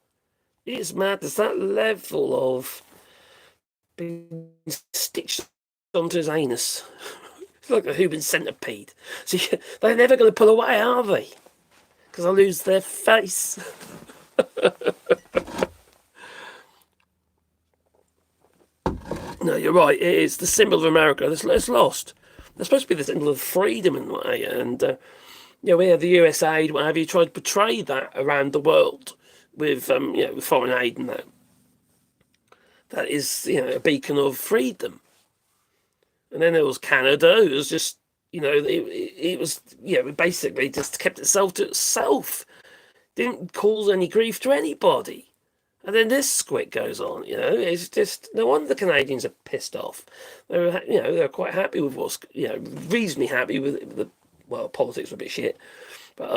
It's madness. That level of being stitched onto his anus. It's like a human centipede. So they're never going to pull away, are they? Because I lose their face. No, you're right. It is the symbol of America. It's lost. They're supposed to be the symbol of freedom in a way. And, we have the US aid, whatever. You try to portray that around the world with, with foreign aid and that. That is, a beacon of freedom. And then there was Canada, who was just, it was, basically just kept itself to itself. Didn't cause any grief to anybody. And then this squit goes on, it's just, no wonder the Canadians are pissed off. They're quite happy with what's, reasonably happy with the, politics are a bit shit. But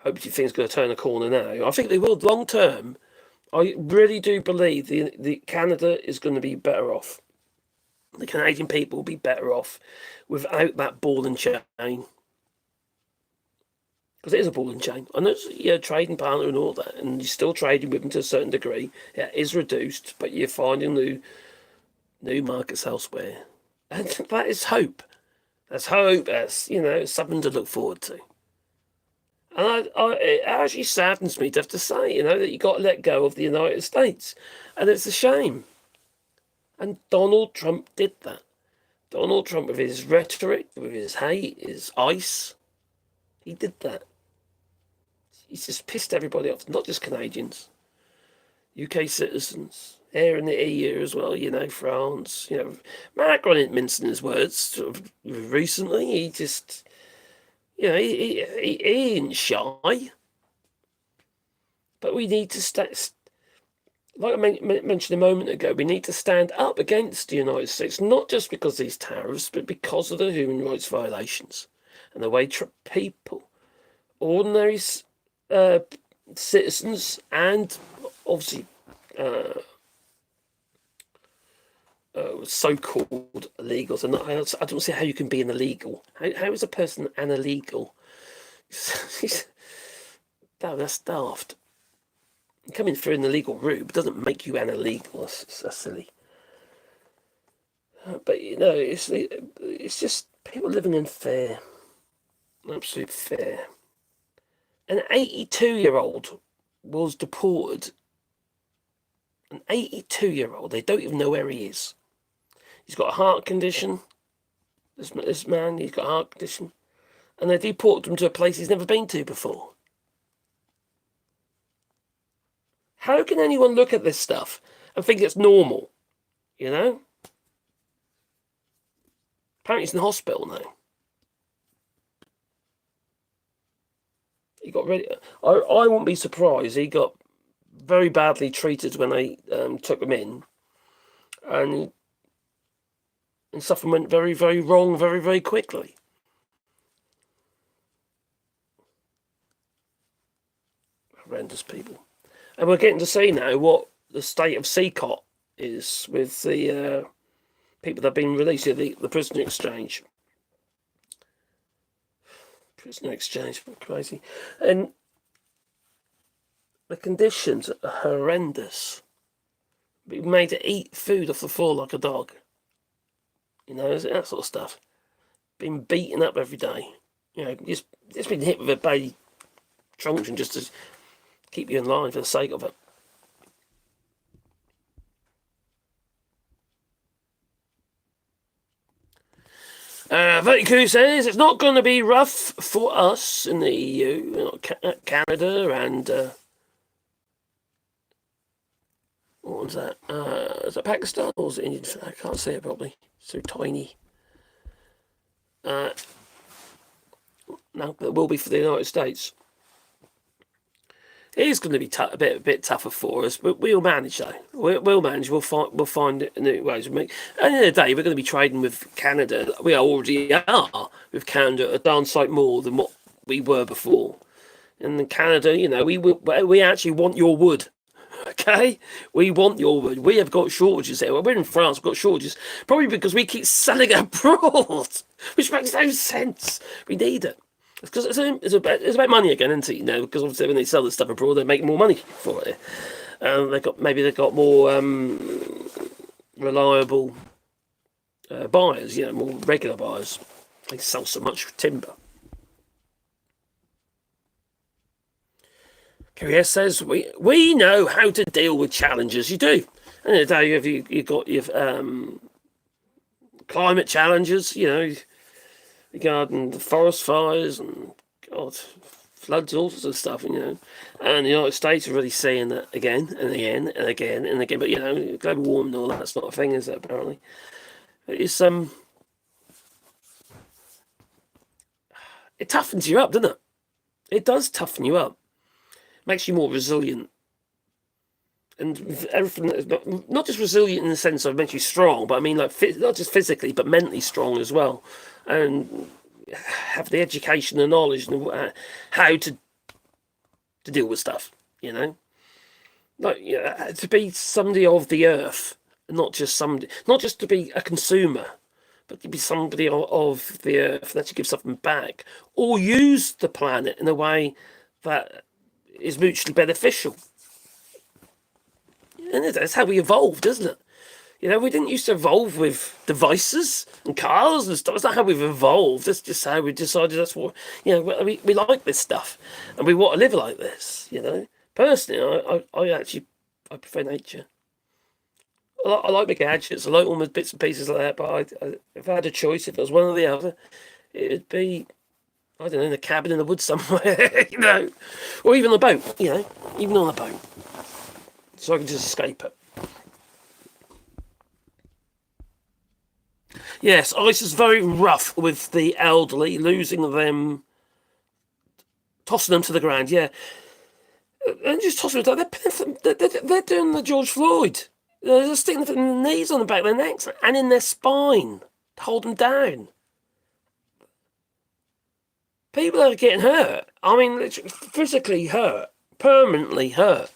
hopefully things are going to turn a corner now. I think they will long term. I really do believe the Canada is going to be better off. The Canadian people will be better off without that ball and chain. Because it is a ball and chain. I know it's trading partner and all that, and you're still trading with them to a certain degree. It is reduced, but you're finding new markets elsewhere. And that is hope. That's hope. That's, something to look forward to. And it actually saddens me to have to say, that you got to let go of the United States. And it's a shame. And Donald Trump did that. Donald Trump, with his rhetoric, with his hate, his ice, he did that. He's just pissed everybody off, not just Canadians, UK citizens, here in the EU as well, France. Macron ain't mincing his words sort of recently. He just, he ain't shy. But we need to like I mentioned a moment ago, we need to stand up against the United States, not just because of these tariffs, but because of the human rights violations and the way people, ordinary citizens, and obviously so-called illegals. And I don't see how you can be an illegal. How is a person an illegal? That's daft. Coming through an illegal route doesn't make you an illegal. That's silly. But it's just people living in fear, absolute fear. An 82-year-old was deported. An 82-year-old. They don't even know where he is. He's got a heart condition. This man, he's got a heart condition, and they deported him to a place he's never been to before. How can anyone look at this stuff and think it's normal? Apparently he's in hospital now. He got ready. I wouldn't be surprised. He got very badly treated when they took him in. And something went very, very wrong very, very quickly. Horrendous people. And we're getting to see now what the state of CCOT is with the people that have been released, the prisoner exchange. Prisoner exchange, crazy. And the conditions are horrendous. Being made to eat food off the floor like a dog. That sort of stuff. Being beaten up every day. Just been hit with a bloody truncheon just to keep you in line for the sake of it. Verticu says it's not going to be rough for us in the EU, Canada, and what was that? Is that Pakistan or was it India? I can't say it properly. It's so tiny. No, but it will be for the United States. It is going to be a bit tougher for us, but we'll manage though. We'll manage. We'll find new ways. At the end of the day, we're going to be trading with Canada. We already are with Canada a darn sight more than what we were before. And in Canada, we actually want your wood. Okay, we want your wood. We have got shortages here. We're in France. We've got shortages probably because we keep selling abroad, which makes no sense. We need it. Because it's about money again, isn't it? You know, because obviously when they sell this stuff abroad, they make more money for it. They've got more reliable buyers, you know, more regular buyers. They sell so much timber. Carrier says we know how to deal with challenges. You do. And the day you've got your climate challenges, you know, regarding the forest fires and floods, all sorts of stuff, you know. And the United States are really seeing that again and again and again and again. But you know, global warming and all that's not a thing, is it? Apparently, it's it toughens you up, doesn't it? It does toughen you up, makes you more resilient. And everything, not just resilient in the sense of mentally strong, but I mean like not just physically, but mentally strong as well, and have the education and knowledge and how to deal with stuff. You know, like to be somebody of the earth, not just to be a consumer, but to be somebody of the earth that you give something back, or use the planet in a way that is mutually beneficial. And that's how we evolved, isn't it? You know, we didn't used to evolve with devices and cars and stuff. It's not how we've evolved. That's just how we decided that's what, you know, we like this stuff and we want to live like this, you know. Personally, I prefer nature. I like my gadgets. I like all my bits and pieces like that, but if I had a choice, if it was one or the other, it'd be, I don't know, in a cabin in the woods somewhere, you know, or even on a boat, you know, even on a boat. So I can just escape it. Yes, ice is very rough with the elderly, losing them, tossing them to the ground, yeah. And just tossing them, they're doing the George Floyd. They're sticking their knees on the back of their necks and in their spine to hold them down. People are getting hurt. I mean, literally physically hurt, permanently hurt.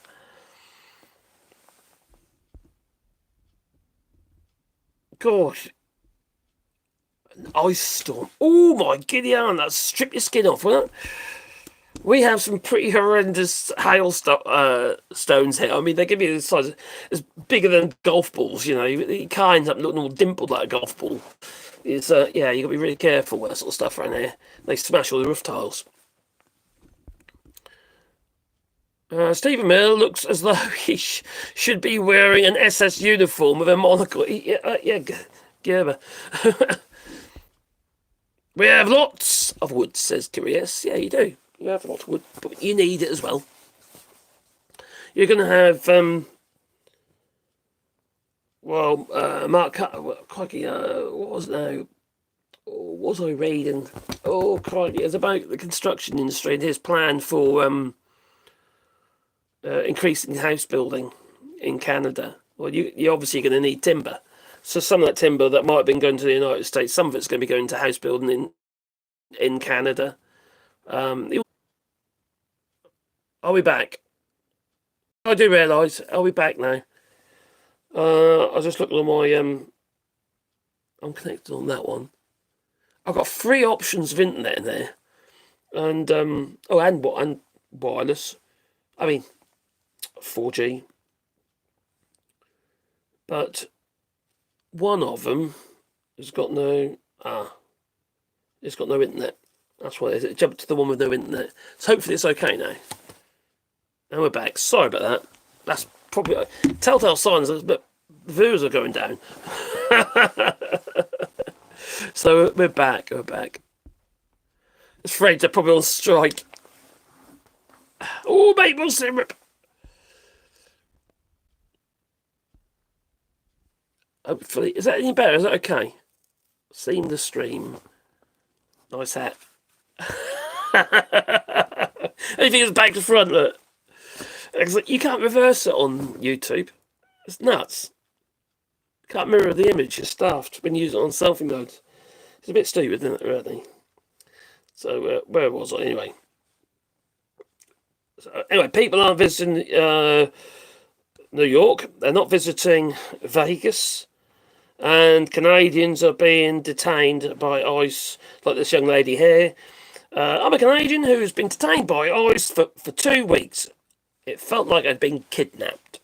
Gosh, an ice storm. Oh my giddy aunt, that strip your skin off, won't it? We have some pretty horrendous stones here. I mean, they give you the size as bigger than golf balls. You know, you can't end up looking all dimpled like a golf ball. It's yeah, you got to be really careful with that sort of stuff around here. They smash all the roof tiles. Stephen Mill looks as though he should be wearing an SS uniform with a monocle. Yeah, Gerber. We have lots of wood, says Curious. Yeah, you do. You have lots of wood, but you need it as well. You're going to have, Mark, crikey, what was it now? What was I reading? Oh, crikey, it's about the construction industry and his plan for increasing house building in Canada. Well, you're obviously going to need timber. So some of that timber that might have been going to the United States, some of it's going to be going to house building in Canada. Are we back? I do realise. Are we back now? I just looked on my I'm connected on that one. I've got 3 options of internet in there, and and wireless. I mean, 4G. But one of them has got no it's got no internet. That's why it jumped to the one with no internet. So hopefully it's okay now. And we're back. Sorry about that. That's probably a telltale signs that the views are going down. So we're back. We're back. It's afraid they're probably on strike. Oh, maple syrup. Hopefully, is that any better? Is that okay? Seen the stream. Nice hat. Anything is back to front, look. You can't reverse it on YouTube. It's nuts. Can't mirror the image. It's stuffed when you use it on selfie modes. It's a bit stupid, isn't it, really? So, where was I anyway? So, anyway, people aren't visiting New York. They're not visiting Vegas. And Canadians are being detained by ICE, like this young lady here. I'm a Canadian who's been detained by ICE for 2 weeks. It felt like I'd been kidnapped.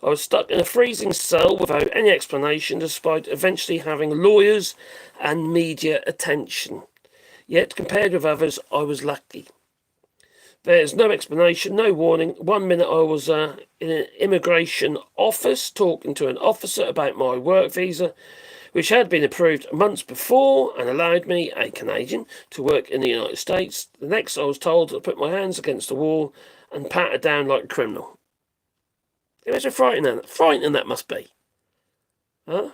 I was stuck in a freezing cell without any explanation, despite eventually having lawyers and media attention. Yet, compared with others, I was lucky. There's no explanation, no warning. 1 minute I was in an immigration office talking to an officer about my work visa, which had been approved months before and allowed me, a Canadian, to work in the United States. The next I was told to put my hands against the wall and pat it down like a criminal. Imagine frightening that must be. Huh?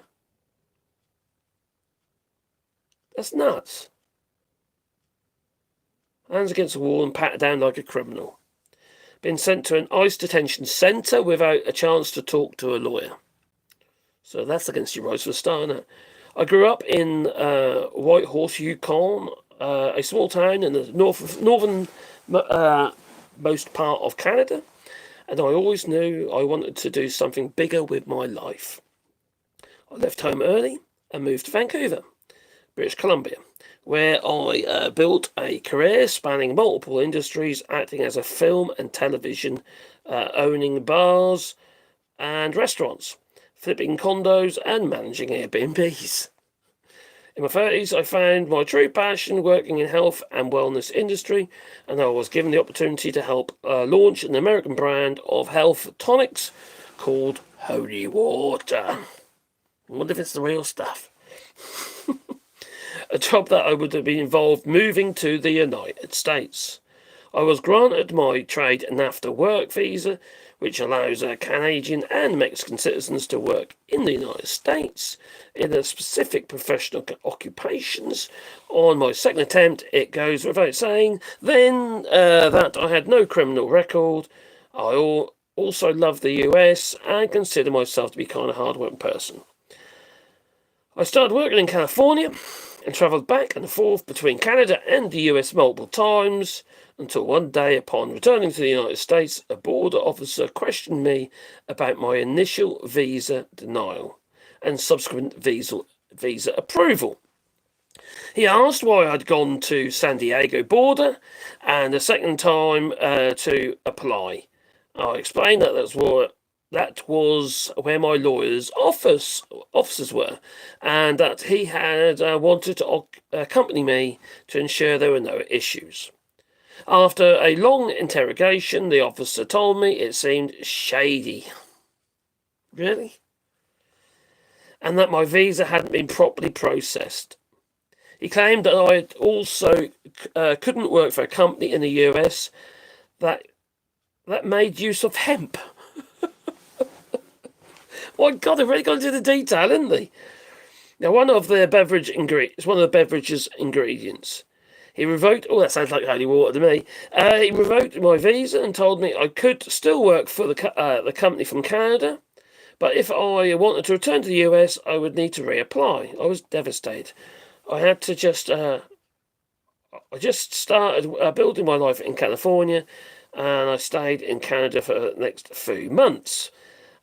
That's nuts. Hands against the wall and pat down like a criminal. Been sent to an ICE detention centre without a chance to talk to a lawyer. So that's against your rights for a start, isn't it? I grew up in Whitehorse, Yukon, a small town in the northern most part of Canada, and I always knew I wanted to do something bigger with my life. I left home early and moved to Vancouver, British Columbia, where I built a career spanning multiple industries, acting as a film and television, owning bars and restaurants, flipping condos and managing Airbnbs. In my 30s, I found my true passion working in health and wellness industry, and I was given the opportunity to help launch an American brand of health tonics called Holy Water. I wonder if it's the real stuff. A job that I would have been involved moving to the United States. I was granted my trade NAFTA work visa, which allows Canadian and Mexican citizens to work in the United States in a specific professional occupations. On my second attempt, it goes without saying then that I had no criminal record. I also love the US and consider myself to be kind of hard-working person. I started working in California and travelled back and forth between Canada and the US multiple times, until one day, upon returning to the United States, a border officer questioned me about my initial visa denial and subsequent visa approval. He asked why I'd gone to San Diego border and a second time to apply. I explained that that was where my lawyer's officers were, and that he had wanted to accompany me to ensure there were no issues. After a long interrogation, the officer told me it seemed shady. Really? And that my visa hadn't been properly processed. He claimed that I also couldn't work for a company in the US that made use of hemp. My God, they've really gone into the detail, haven't they? Now, one of the beverage's ingredients. He revoked. Oh, that sounds like holy water to me. He revoked my visa and told me I could still work for the company from Canada, but if I wanted to return to the US, I would need to reapply. I was devastated. I had to I just started building my life in California, and I stayed in Canada for the next few months,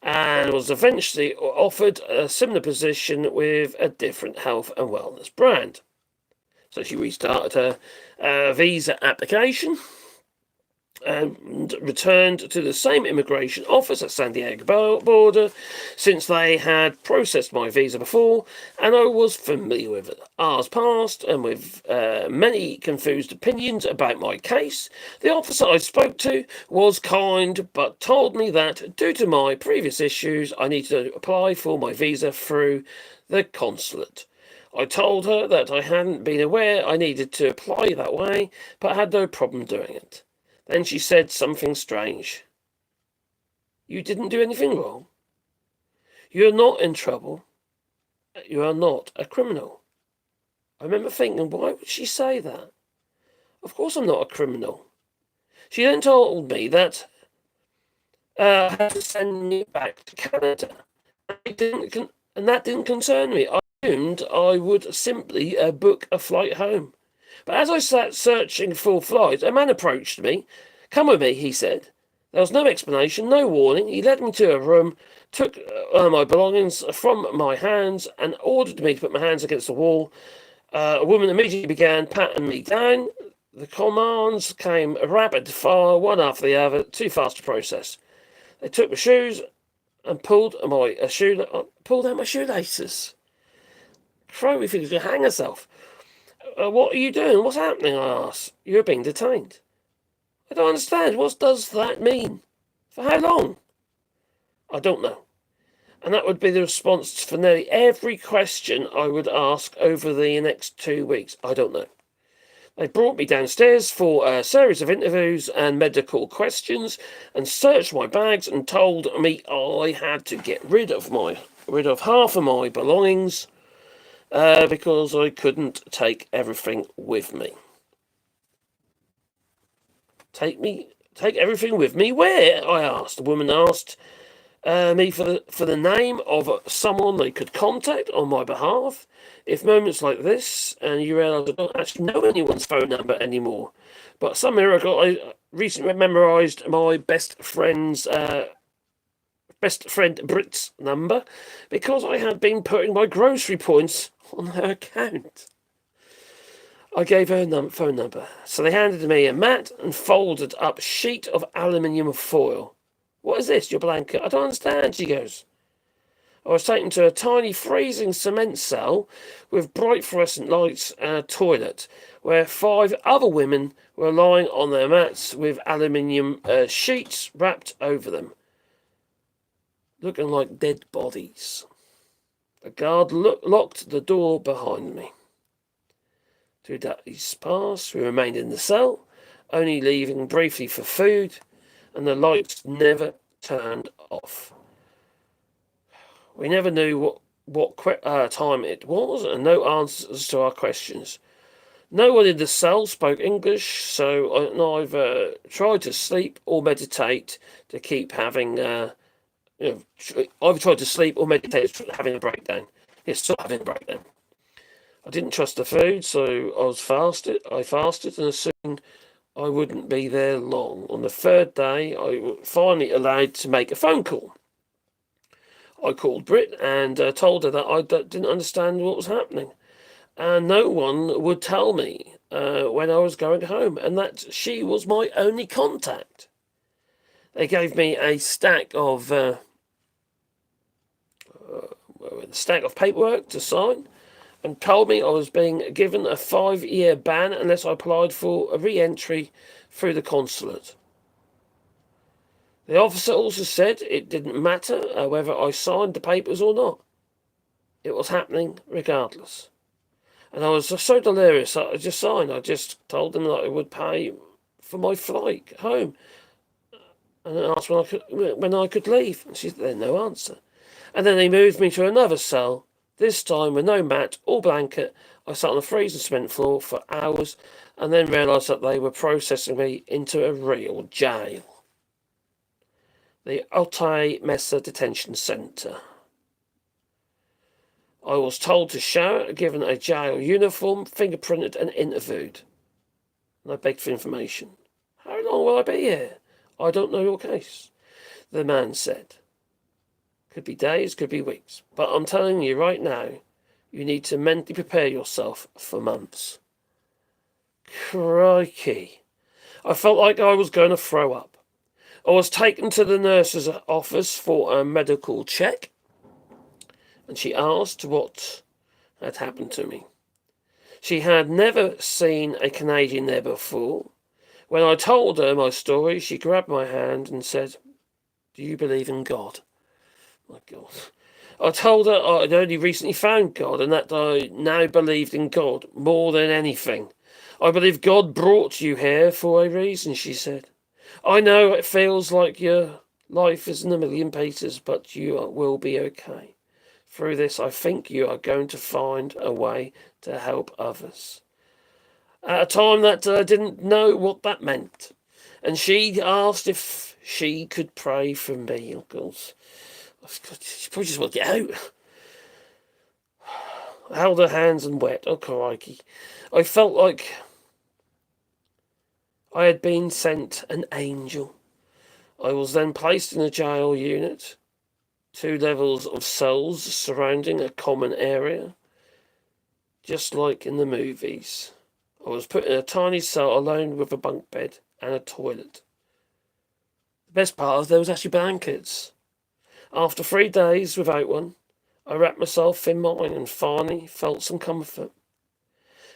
and was eventually offered a similar position with a different health and wellness brand. So she restarted her visa application and returned to the same immigration office at San Diego border, since they had processed my visa before and I was familiar with it. Hours passed, and with many confused opinions about my case, the officer I spoke to was kind but told me that due to my previous issues I needed to apply for my visa through the consulate. I told her that I hadn't been aware I needed to apply that way, but had no problem doing it. Then she said something strange. You didn't do anything wrong. You're not in trouble. You are not a criminal. I remember thinking, why would she say that? Of course I'm not a criminal. She then told me that I had to send me back to Canada. And that didn't concern me. I assumed I would simply book a flight home. But as I sat searching for flights, a man approached me. Come with me, he said. There was no explanation, no warning. He led me to a room, took my belongings from my hands, and ordered me to put my hands against the wall. A woman immediately began patting me down. The commands came rapid fire, one after the other, too fast to process. They took my shoes and pulled out my shoelaces. Crow, if you could hang herself. What are you doing? What's happening? I asked. You're being detained. I don't understand. What does that mean? For how long? I don't know. And that would be the response for nearly every question I would ask over the next 2 weeks. I don't know. They brought me downstairs for a series of interviews and medical questions and searched my bags and told me I had to get rid of half of my belongings because I couldn't take everything with me. Take everything with me? Where? I asked. The woman asked me for the name of someone they could contact on my behalf. If moments like this, and you realise I don't actually know anyone's phone number anymore, but some miracle I recently memorised my best friend Brit's number because I had been putting my grocery points on her account. I gave her phone number, so they handed me a mat and folded up sheet of aluminium foil. What is this, your blanket? I don't understand, she goes. I was taken to a tiny freezing cement cell with bright fluorescent lights and a toilet, where 5 other women were lying on their mats with aluminium sheets wrapped over them, looking like dead bodies. The guard locked the door behind me. 2 days passed. We remained in the cell, only leaving briefly for food, and the lights never turned off. We never knew what time it was, and no answers to our questions. No one in the cell spoke English, so I neither tried to sleep or meditate to keep having, either tried to sleep or meditate having a breakdown. Yes, still having a breakdown. I didn't trust the food, so I fasted and assumed I wouldn't be there long. On the 3rd day, I was finally allowed to make a phone call. I called Brit and told her that I didn't understand what was happening, and no one would tell me when I was going home, and that she was my only contact. They gave me a stack of paperwork to sign and told me I was being given a 5-year ban unless I applied for a re-entry through the consulate. The officer also said it didn't matter whether I signed the papers or not. It was happening regardless. And I was so delirious that I just signed. I just told them that I would pay for my flight home. And I asked when I could leave. And she said, no answer. And then they moved me to another cell, this time with no mat or blanket. I sat on the freezing cement floor for hours and then realised that they were processing me into a real jail. The Old Mexican Detention Centre. I was told to shower, given a jail uniform, fingerprinted and interviewed. And I begged for information. How long will I be here? I don't know your case, the man said. Could be days, could be weeks. But I'm telling you right now, you need to mentally prepare yourself for months. Crikey. I felt like I was going to throw up. I was taken to the nurse's office for a medical check, and she asked what had happened to me. She had never seen a Canadian there before. When I told her my story, she grabbed my hand and said, "Do you believe in God?" My God. I told her I'd only recently found God and that I now believed in God more than anything. "I believe God brought you here for a reason," she said. "I know it feels like your life is in a million pieces, but you will be okay. Through this, I think you are going to find a way to help others." At a time that I didn't know what that meant. And she asked if she could pray for me. Of course. She probably just want to get out. I held her hands and wept. Oh, crikey. I felt like I had been sent an angel. I was then placed in a jail unit, 2 levels of cells surrounding a common area, just like in the movies. I was put in a tiny cell alone with a bunk bed and a toilet. The best part is there was actually blankets. After 3 days without one, I wrapped myself in mine and finally felt some comfort.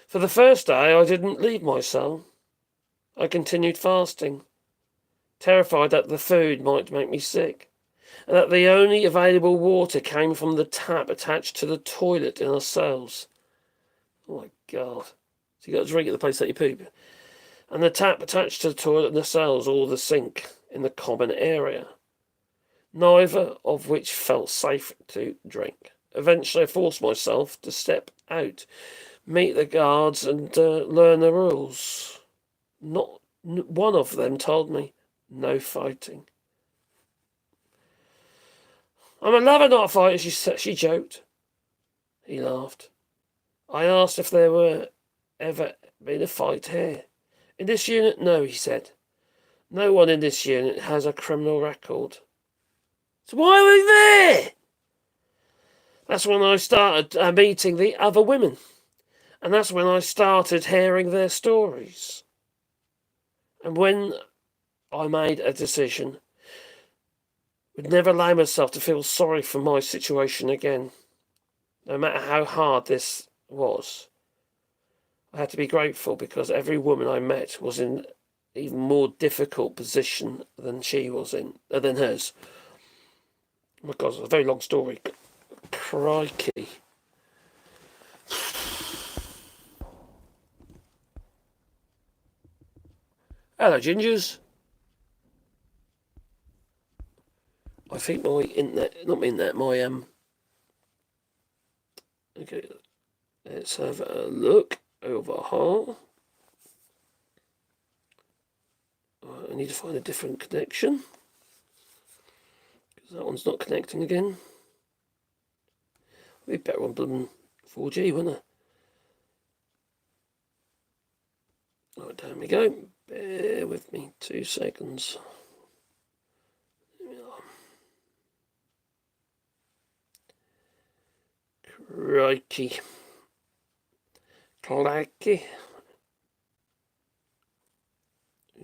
For the first day, I didn't leave my cell. I continued fasting, terrified that the food might make me sick, and that the only available water came from the tap attached to the toilet in our cells. Oh my God. So you got to drink at the place that you poop. And the tap attached to the toilet in the cells or the sink in the common area. Neither of which felt safe to drink. Eventually I forced myself to step out, meet the guards and learn the rules. Not one of them told me, no fighting. I'm a lover, not a fighter, she joked. He laughed. I asked if there were ever been a fight here. In this unit, no, he said. No one in this unit has a criminal record. So why are we there? That's when I started meeting the other women. And that's when I started hearing their stories. And when I made a decision, would never allow myself to feel sorry for my situation again. No matter how hard this was. I had to be grateful because every woman I met was in an even more difficult position than she was in, than hers. Oh my God, it's a very long story. Crikey. Hello, Gingers. I think my internet, not my internet, my okay, let's have a look over here. I need to find a different connection because that one's not connecting again. It'd be better on blooming 4G, wouldn't it? Right, there we go. Bear with me 2 seconds. There we are. Crikey. Clacky.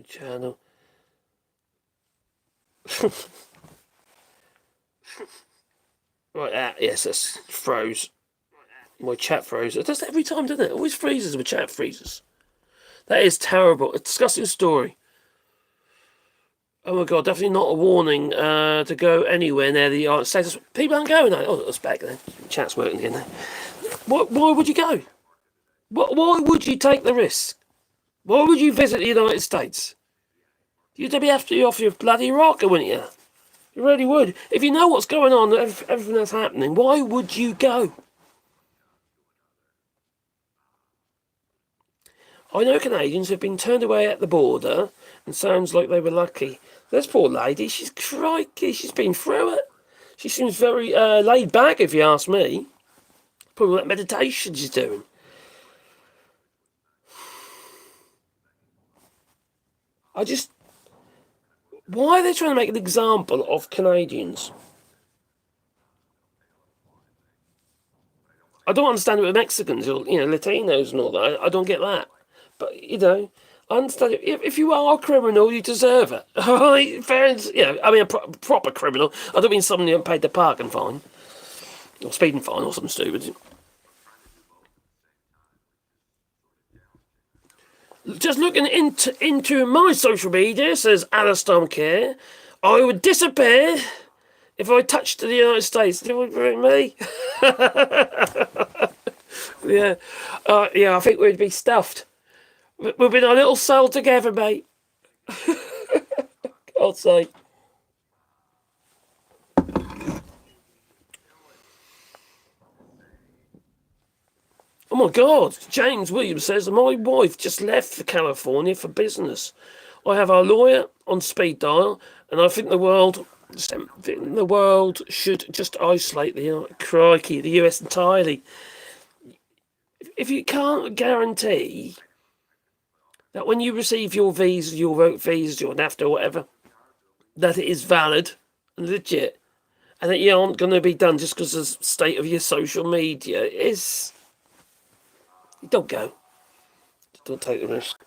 Channel. Right, yes, that's froze. My chat froze. It does that every time, doesn't it? It always freezes when chat freezes. That is terrible. A disgusting story. Oh my God, definitely not a warning to go anywhere near the United States. People aren't going now. Oh, it's back then. Chat's working again now. Why would you go? Why would you take the risk? Why would you visit the United States? You'd be after you off your bloody rocker, wouldn't you? You really would. If you know what's going on, everything that's happening, why would you go? I know Canadians who've been turned away at the border, and sounds like they were lucky. This poor lady, she's crikey, she's been through it. She seems very laid back, if you ask me. Probably that meditation she's doing. Why are they trying to make an example of Canadians? I don't understand it with Mexicans or, Latinos and all that. I don't get that. But, I understand it. If you are a criminal, you deserve it. All right? Fair enough. I mean a proper criminal. I don't mean someone who hasn't paid the parking fine. Or speeding fine or something stupid. Just looking into my social media, says Alistair Care, I would disappear if I touched the United States. It would bring me. Yeah. I think we'd be stuffed. We've been a little cell together, mate. God's sake. Oh my God, James Williams says, my wife just left for California for business. I have our lawyer on speed dial, and I think the world should just isolate the US entirely. If you can't guarantee that when you receive your visa, your work visa, your NAFTA, whatever, that it is valid and legit, and that you aren't going to be done just because of the state of your social media, don't go. Don't take the risk.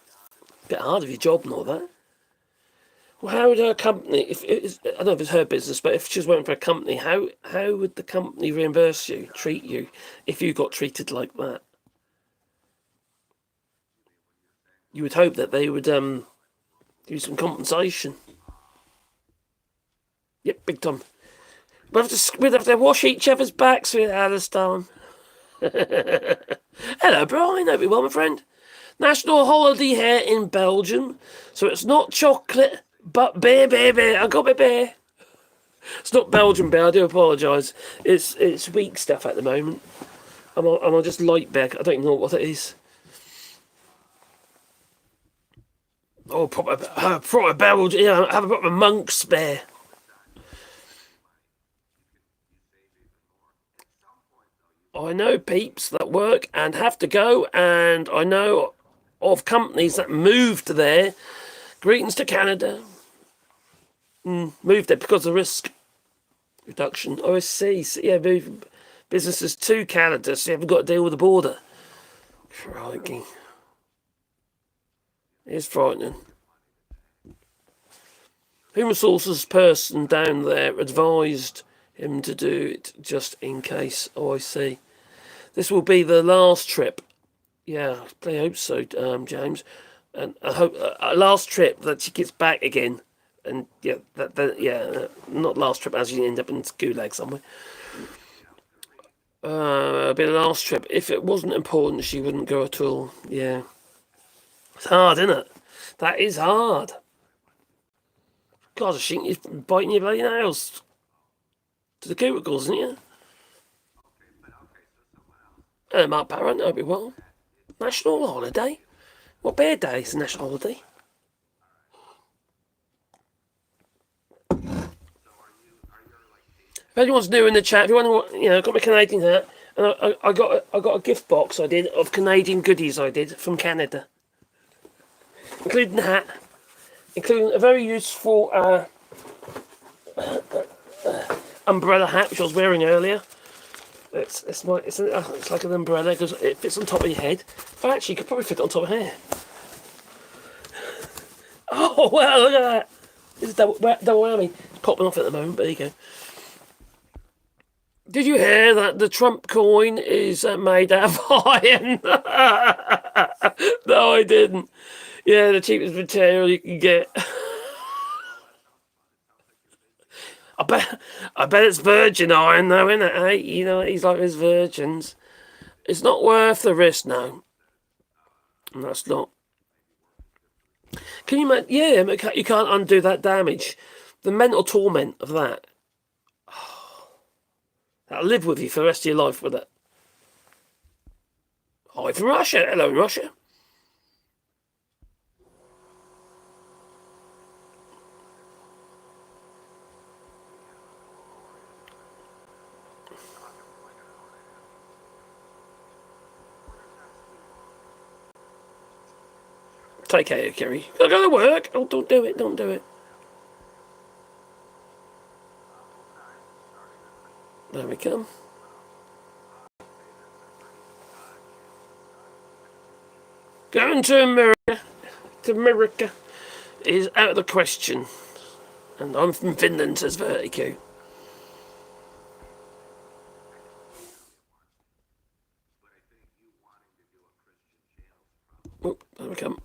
Bit hard of your job and all that. Well, how would her company, if it's, I don't know if it's her business, but if she was working for a company, how would the company reimburse you, treat you, if you got treated like that? You would hope that they would give you some compensation. Yep, big time. We'd have to wash each other's backs with Distain. Hello, Brian. Hope you're well, my friend. National holiday here in Belgium, so it's not chocolate, but beer. I got my beer. It's not Belgian beer. I do apologise. It's weak stuff at the moment. I'm on just light beer. I don't even know what it is. Oh, proper Belgian. Yeah, have a proper monk's beer. I know peeps that work and have to go, and I know of companies that moved there. Greetings to Canada. Moved there because of risk reduction. Oh, I see. So, yeah, move businesses to Canada, so you haven't got to deal with the border. Crikey. It's frightening. Human resources person down there advised him to do it just in case. Oh, I see. This will be the last trip. Yeah, I hope so, James. And I hope last trip that she gets back again. And yeah, not last trip as you end up in Gulag somewhere. It'll be the last trip. If it wasn't important, she wouldn't go at all. Yeah, it's hard, isn't it? That is hard. God, I think you're biting your bloody nails to the cuticles, isn't you? Mark Parent, hope you well. National holiday? What bear day is a national holiday? If anyone's new in the chat, if you want to, I've got my Canadian hat, and I got a gift box I did of Canadian goodies I did from Canada, including the hat, including a very useful umbrella hat which I was wearing earlier. It's like an umbrella because it fits on top of your head. But actually, you could probably fit it on top of hair. Oh wow! Look at that. It's double whammy. It's popping off at the moment, but there you go. Did you hear that the Trump coin is made out of iron? No, I didn't. Yeah, the cheapest material you can get. I bet it's virgin iron though, isn't it? Eh? He's like his virgins. It's not worth the risk now. And that's not. Can you imagine? Yeah, you can't undo that damage. The mental torment of that. That'll live with you for the rest of your life with it. Hi from Russia. Hello, Russia. Take care, Kerry. Gotta go to work. Oh, don't do it. Don't do it. There we come. Going to America is out of the question. And I'm from Finland, says Vertigo. Oh, there we come.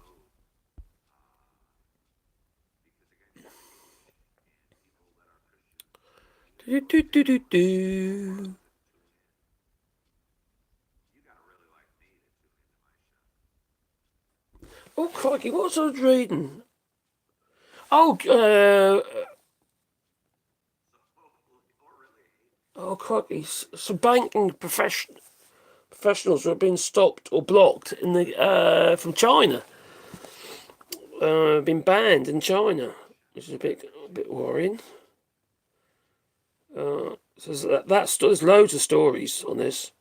Do. Oh, crikey, what was I reading? Oh, crikey, some banking professionals were being stopped or blocked in the from China. Been banned in China, which is a bit worrying. So there's loads of stories on this.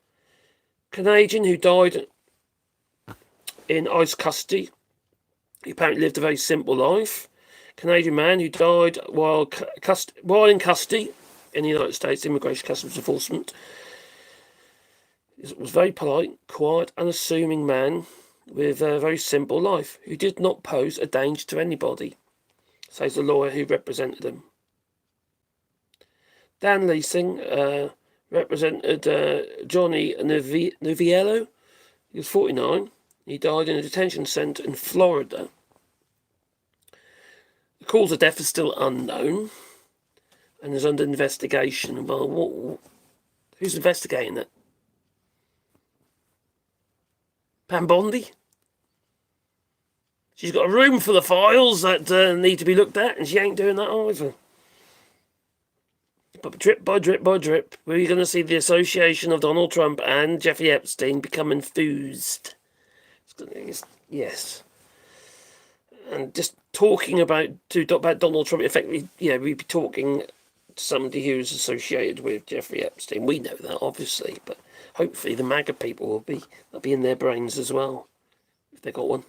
Canadian who died in ICE custody. He apparently lived a very simple life. Canadian man who died while in custody in the United States Immigration Customs Enforcement. He was very polite, quiet, unassuming man. with a very simple life, who did not pose a danger to anybody, says the lawyer who represented him. Dan Leasing represented Johnny Noviello. He was 49. He died in a detention centre in Florida. The cause of death is still unknown and is under investigation. Well, who's investigating it? Pam Bondi? She's got a room full of files that need to be looked at, and she ain't doing that either. But drip by drip by drip, we're going to see the association of Donald Trump and Jeffrey Epstein become enthused. Yes. And just talking about Donald Trump, effectively, we'd be talking to somebody who's associated with Jeffrey Epstein. We know that, obviously, but hopefully the MAGA people will be in their brains as well, if they got one.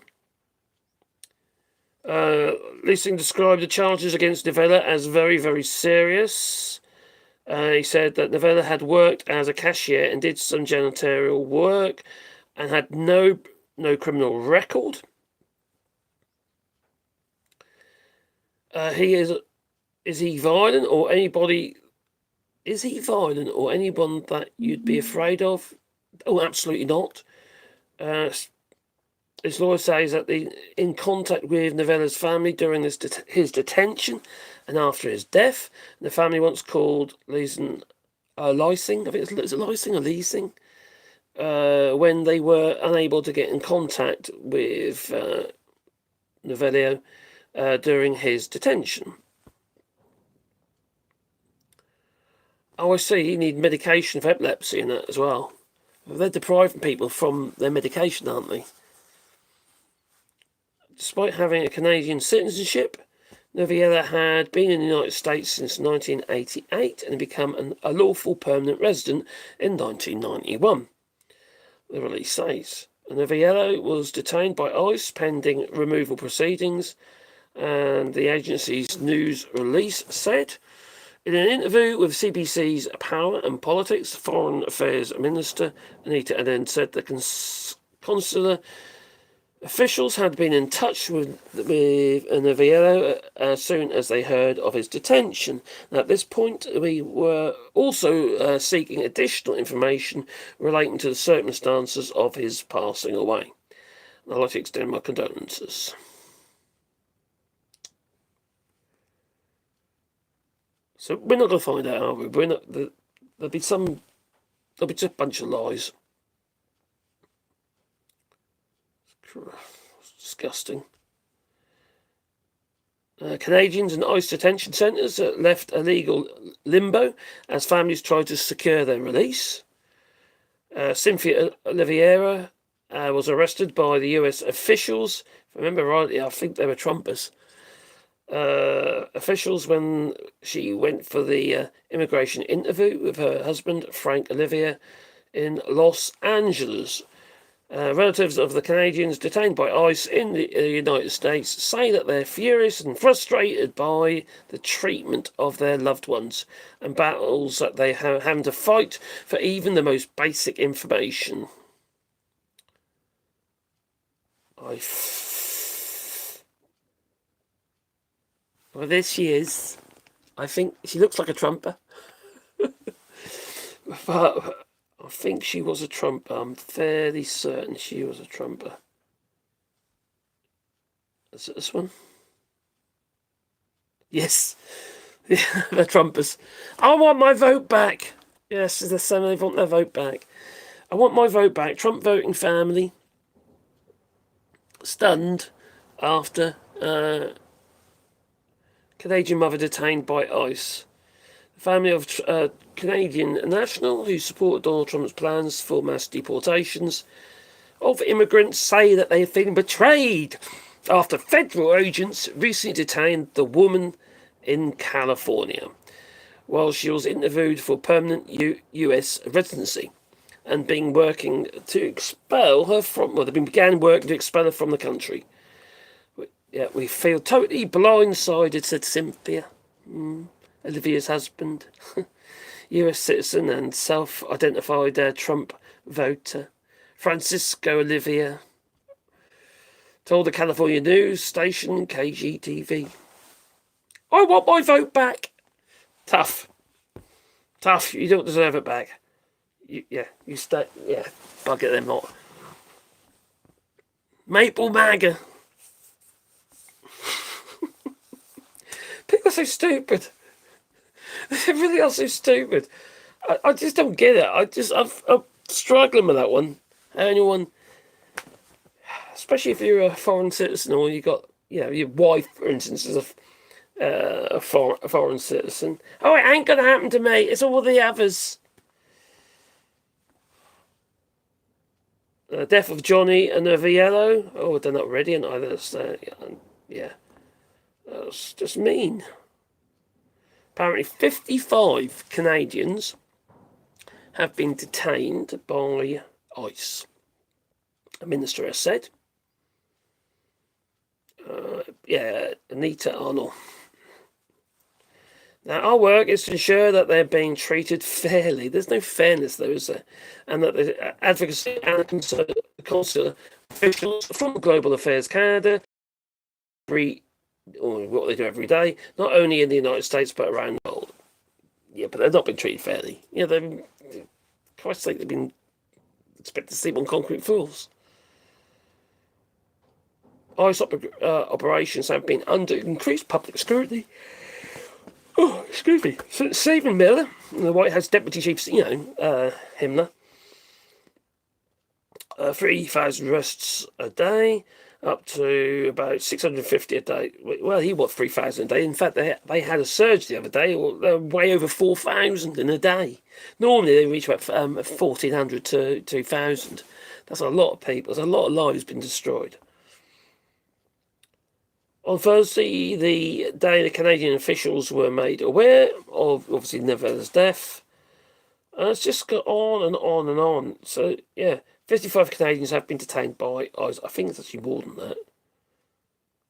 Leasing described the charges against Novella as very, very serious. He said that Novella had worked as a cashier and did some janitorial work and had no criminal record. Is he violent or anybody? Is he violent or anyone that you'd be afraid of? Oh, absolutely not. His lawyer says that in contact with Novella's family during his detention and after his death, the family once called Lysing, I think it's Lysing or Leasing, when they were unable to get in contact with Novello during his detention. Oh, I see. He needs medication for epilepsy and that as well. They're depriving people from their medication, aren't they? Despite having a Canadian citizenship, Noviella had been in the United States since 1988 and had become a lawful permanent resident in 1991. The release says Noviella was detained by ICE pending removal proceedings, and the agency's news release said, in an interview with CBC's Power and Politics, Foreign Affairs Minister Anita Eden said that consular officials had been in touch with Noviello as soon as they heard of his detention. And at this point, we were also seeking additional information relating to the circumstances of his passing away. I'd like to extend my condolences. So we're not going to find out, are we? There'll be just a bunch of lies. It's disgusting. Canadians in ICE detention centres left a legal limbo as families tried to secure their release. Cynthia Oliveira was arrested by the US officials. If I remember rightly, I think they were Trumpers. Officials when she went for the immigration interview with her husband, Frank Olivier, in Los Angeles. Relatives of the Canadians detained by ICE in the United States say that they're furious and frustrated by the treatment of their loved ones and battles that they have having to fight for even the most basic information. Well, there she is. I think she looks like a Trumper. But I think she was a Trumper. I'm fairly certain she was a Trumper. Is it this one? Yes. Yeah, the Trumpers. I want my vote back. Yes, they're saying they want their vote back. I want my vote back. Trump voting family stunned after Canadian mother detained by ICE. The family of Canadian national who support Donald Trump's plans for mass deportations of immigrants say that they have been betrayed after federal agents recently detained the woman in California while she was interviewed for permanent US residency and working to expel her from, well, they began working to expel her from the country. Yeah, we feel totally blindsided, said Cynthia, Olivia's husband, US citizen and self-identified Trump voter. Francisco Olivia told the California news station KGTV. I want my vote back. Tough. You don't deserve it back. You stay. Yeah, bugger them lot. Maple MAGA. People are so stupid. They really are so stupid. I just don't get it. I'm struggling with that one. Anyone, especially if you're a foreign citizen or you got, your wife, for instance, is a foreign citizen. Oh, it ain't gonna happen to me. It's all the others. Death of Johnny and Novello. Oh, I've done that already, and yeah, that's just mean. Apparently, 55 Canadians have been detained by ICE. A minister has said. Anita Arnold. Now, our work is to ensure that they're being treated fairly. There's no fairness, though, is there? And that the advocacy and consular officials from Global Affairs Canada, what they do every day, not only in the United States but around the world. Yeah, but they've not been treated fairly. Christ's sake, they've been expected to sleep on concrete floors. ICE operations have been under increased public scrutiny. Oh, excuse me. Stephen Miller, the White House Deputy Chief, Himmler, 3,000 arrests a day, up to about 650 a day. Well, he was 3,000 a day. In fact, they had a surge the other day, way over 4,000 in a day. Normally, they reach about 1,400 to 2,000. That's a lot of people. There's a lot of lives been destroyed. On Thursday, the day the Canadian officials were made aware of, obviously, Novella's death. And it's just got on and on and on. So, 55 Canadians have been detained by ICE. I think it's actually more than that.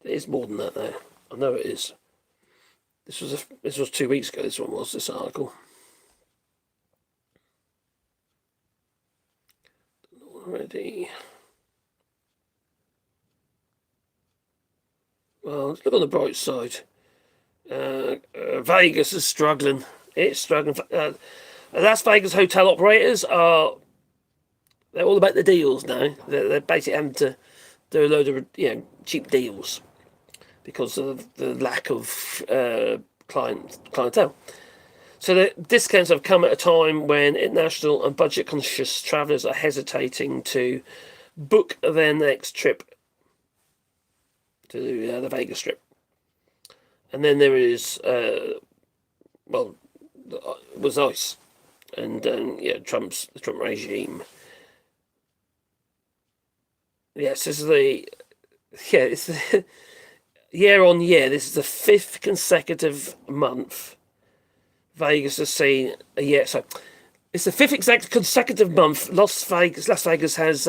It is more than that, though. I know it is. This was 2 weeks ago, this article. Already. Well, let's look on the bright side. Vegas is struggling. It's struggling. Las Vegas hotel operators they're all about the deals now. They're basically having to do a load of cheap deals because of the lack of clientele. So the discounts have come at a time when international and budget-conscious travellers are hesitating to book their next trip to the Vegas Strip. And then there is, it was ICE and the Trump regime. Yes, this is it's the year on year. This is the 5th consecutive month Vegas has seen a year. So it's the 5th consecutive month Las Vegas has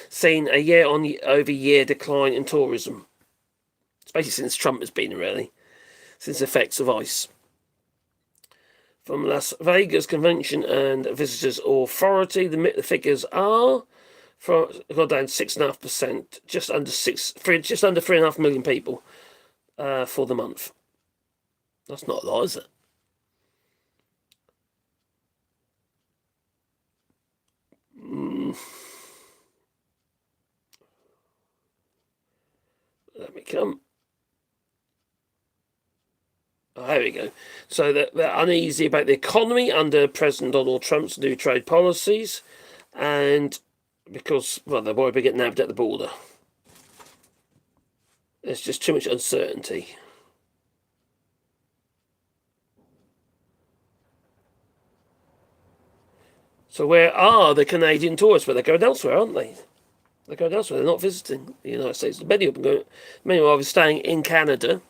seen a year-on-year decline in tourism. It's basically since Trump has been, really, since the effects of ICE. From Las Vegas Convention and Visitors Authority, the figures are gone down 6.5%, just under 3.5 million people for the month. That's not a lot, is it? Let me come. Oh, there we go. So they're uneasy about the economy under President Donald Trump's new trade policies, and because, they're worried about getting nabbed at the border. There's just too much uncertainty. So where are the Canadian tourists? Well, they're going elsewhere, aren't they? They're going elsewhere. They're not visiting the United States. Many are either staying in Canada,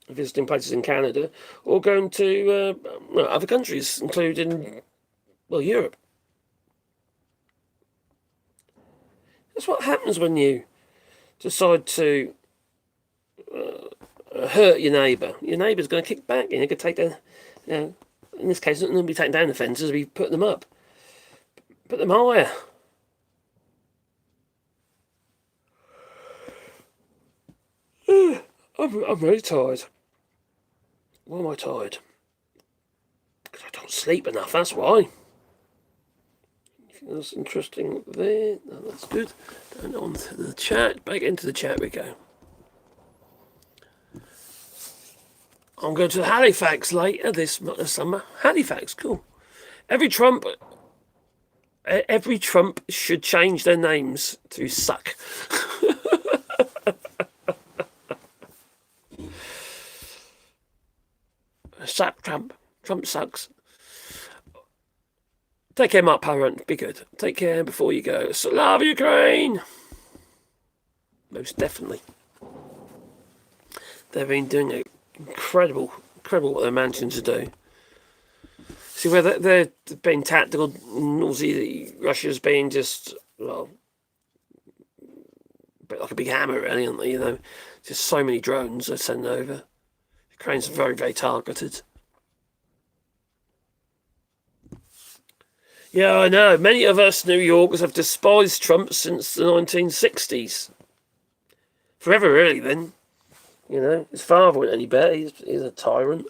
visiting places in Canada, or going to other countries, including, Europe. That's what happens when you decide to hurt your neighbour. Your neighbour's going to kick back, and you're going to take down, in this case, not going to be taking down the fences, we put them up. Put them higher. I'm really tired. Why am I tired? Because I don't sleep enough, that's why. Anything else interesting there? No, that's good. And on to the chat. Back into the chat we go. I'm going to Halifax later this summer. Halifax, cool. Every Trump should change their names to suck. Suck Trump. Trump sucks. Take care, Mark Parent. Be good. Take care before you go. Slava Ukraine! Most definitely. They've been doing it incredible what they're managing to do. See, where they're being tactical, Russia's being just, well, a bit like a big hammer, really, aren't they? You know, just so many drones they're sending over. Ukraine's very, very targeted. Yeah, I know. Many of us New Yorkers have despised Trump since the 1960s. Forever, really, then. You know, his father wasn't any better. He's a tyrant.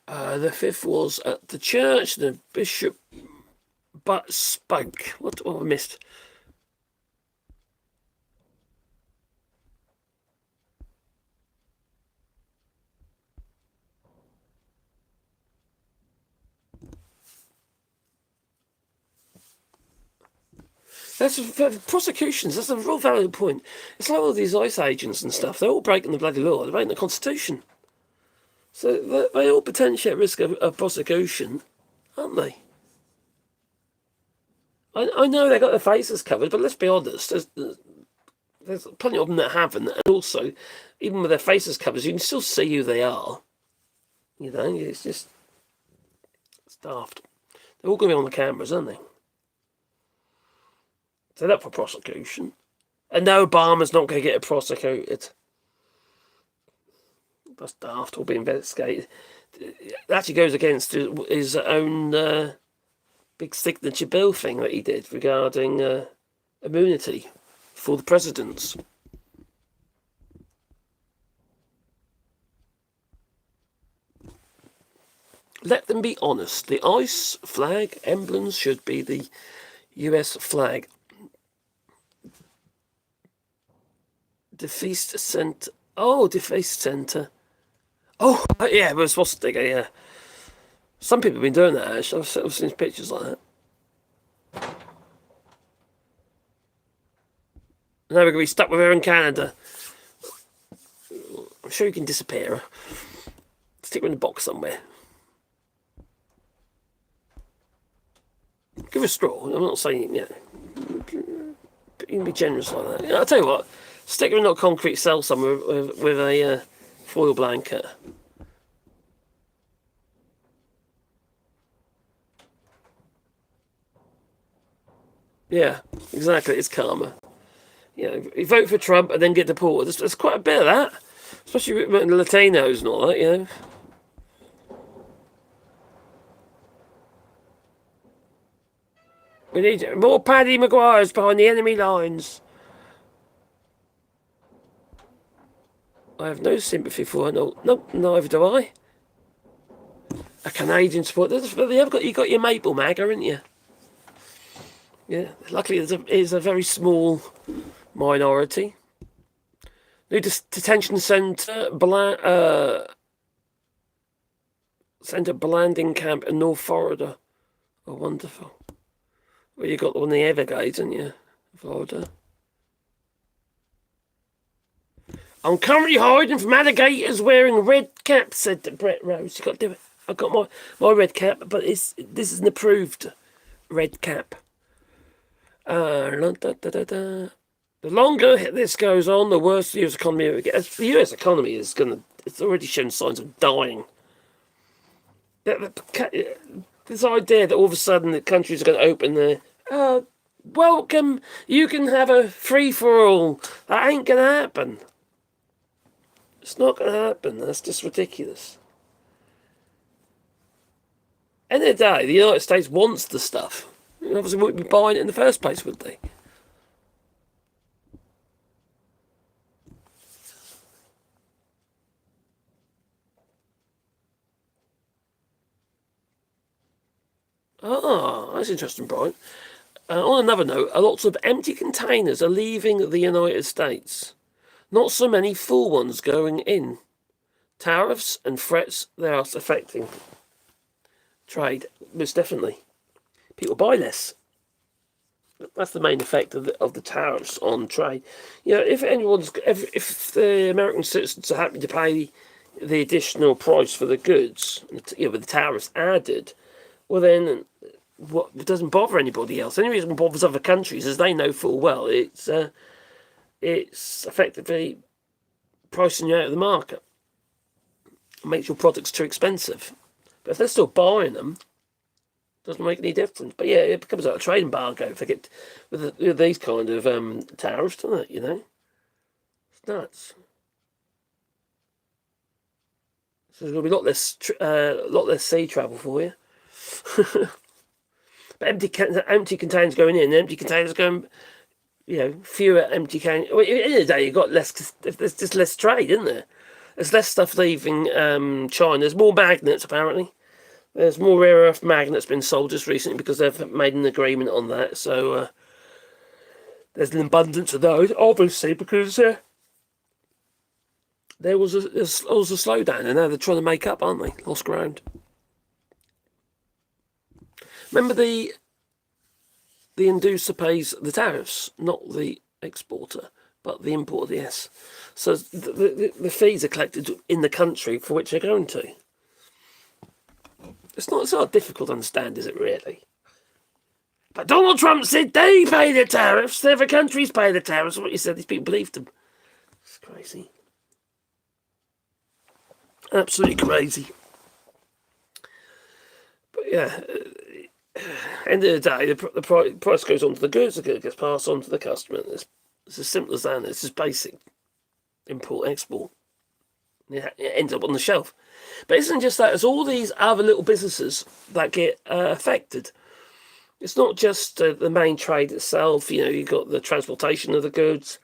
The fifth was at the church. The bishop but spoke. What I missed? That's prosecutions. That's a real valid point. It's like all these ICE agents and stuff. They're all breaking the bloody law. They're breaking the Constitution. So they're all potentially at risk of prosecution, aren't they? I know they've got their faces covered, but let's be honest. There's plenty of them that haven't. And also, even with their faces covered, you can still see who they are. You know, it's just daft. They're all going to be on the cameras, aren't they? Set up for prosecution. And no, Obama's not going to get prosecuted. That's daft. Will be investigated. It actually goes against his own big signature bill thing that he did regarding immunity for the presidents. Let them be honest. The ICE flag emblems should be the US flag. Defeast Centre. Oh, Defeast Centre. Oh, yeah, it was swastika, yeah. Some people have been doing that, actually. I've seen pictures like that. Now we're going to be stuck with her in Canada. I'm sure you can disappear her. Stick her in a box somewhere. Give her a straw. I'm not saying, you can be generous like that. I'll tell you what. Stick her in a concrete cell somewhere with a foil blanket. Yeah, exactly. It's karma. You know, you vote for Trump and then get deported. There's quite a bit of that, especially with the Latinos and all that. You know. We need more Paddy Maguires behind the enemy lines. I have no sympathy for her. No, neither do I. A Canadian supporter. You got your Maple Mag, haven't you? Yeah. Luckily, it's a very small minority. New detention centre, Blanding camp in North Florida. Oh, wonderful. Well, you got the one in the Everglades, haven't you, Florida? I'm currently hiding from alligators wearing a red cap, said Brett Rose. You got to do it. I've got my red cap, but this is an approved red cap. The longer this goes on, the worse the US economy gets. The US economy it's already shown signs of dying. This idea that all of a sudden the countries are going to open their welcome, you can have a free-for-all. That ain't going to happen. It's not going to happen. That's just ridiculous. End of the day, the United States wants the stuff. Obviously, wouldn't be buying it in the first place, would they? Ah, that's interesting, Brian. On another note, lots of empty containers are leaving the United States. Not so many full ones going in. Tariffs and threats they are affecting trade, most definitely. People buy less. That's the main effect of the tariffs on trade. If the American citizens are happy to pay the additional price for the goods, with the tariffs added, well then, it doesn't bother anybody else. The only reason it bothers other countries is they know full well it's effectively pricing you out of the market. It makes your products too expensive. But if they're still buying them, doesn't make any difference. But yeah, it becomes like a trade embargo if they get with these kind of tariffs, doesn't it? It's nuts. So there's going to be a lot less sea travel for you. But empty containers going in, empty containers going, fewer empty containers. Well, at the end of the day, you've got less. There's just less trade, isn't there? There's less stuff leaving China. There's more magnets, apparently. There's more rare earth magnets been sold just recently because they've made an agreement on that. So there's an abundance of those, obviously, because there was a slowdown, and now they're trying to make up, aren't they? Lost ground. Remember, the inducer pays the tariffs, not the exporter, but the importer, yes. So the fees are collected in the country for which they're going to. It's not difficult to understand, is it, really? But Donald Trump said they pay the tariffs. The other countries pay the tariffs. What you said, these people believed him. It's crazy. Absolutely crazy. But yeah, end of the day, the price goes on to the goods. The goods gets passed on to the customer. It's as simple as that. It's just basic import-export. It ends up on the shelf. But it isn't just that. It's all these other little businesses that get affected. It's not just the main trade itself. You've got the transportation of the goods.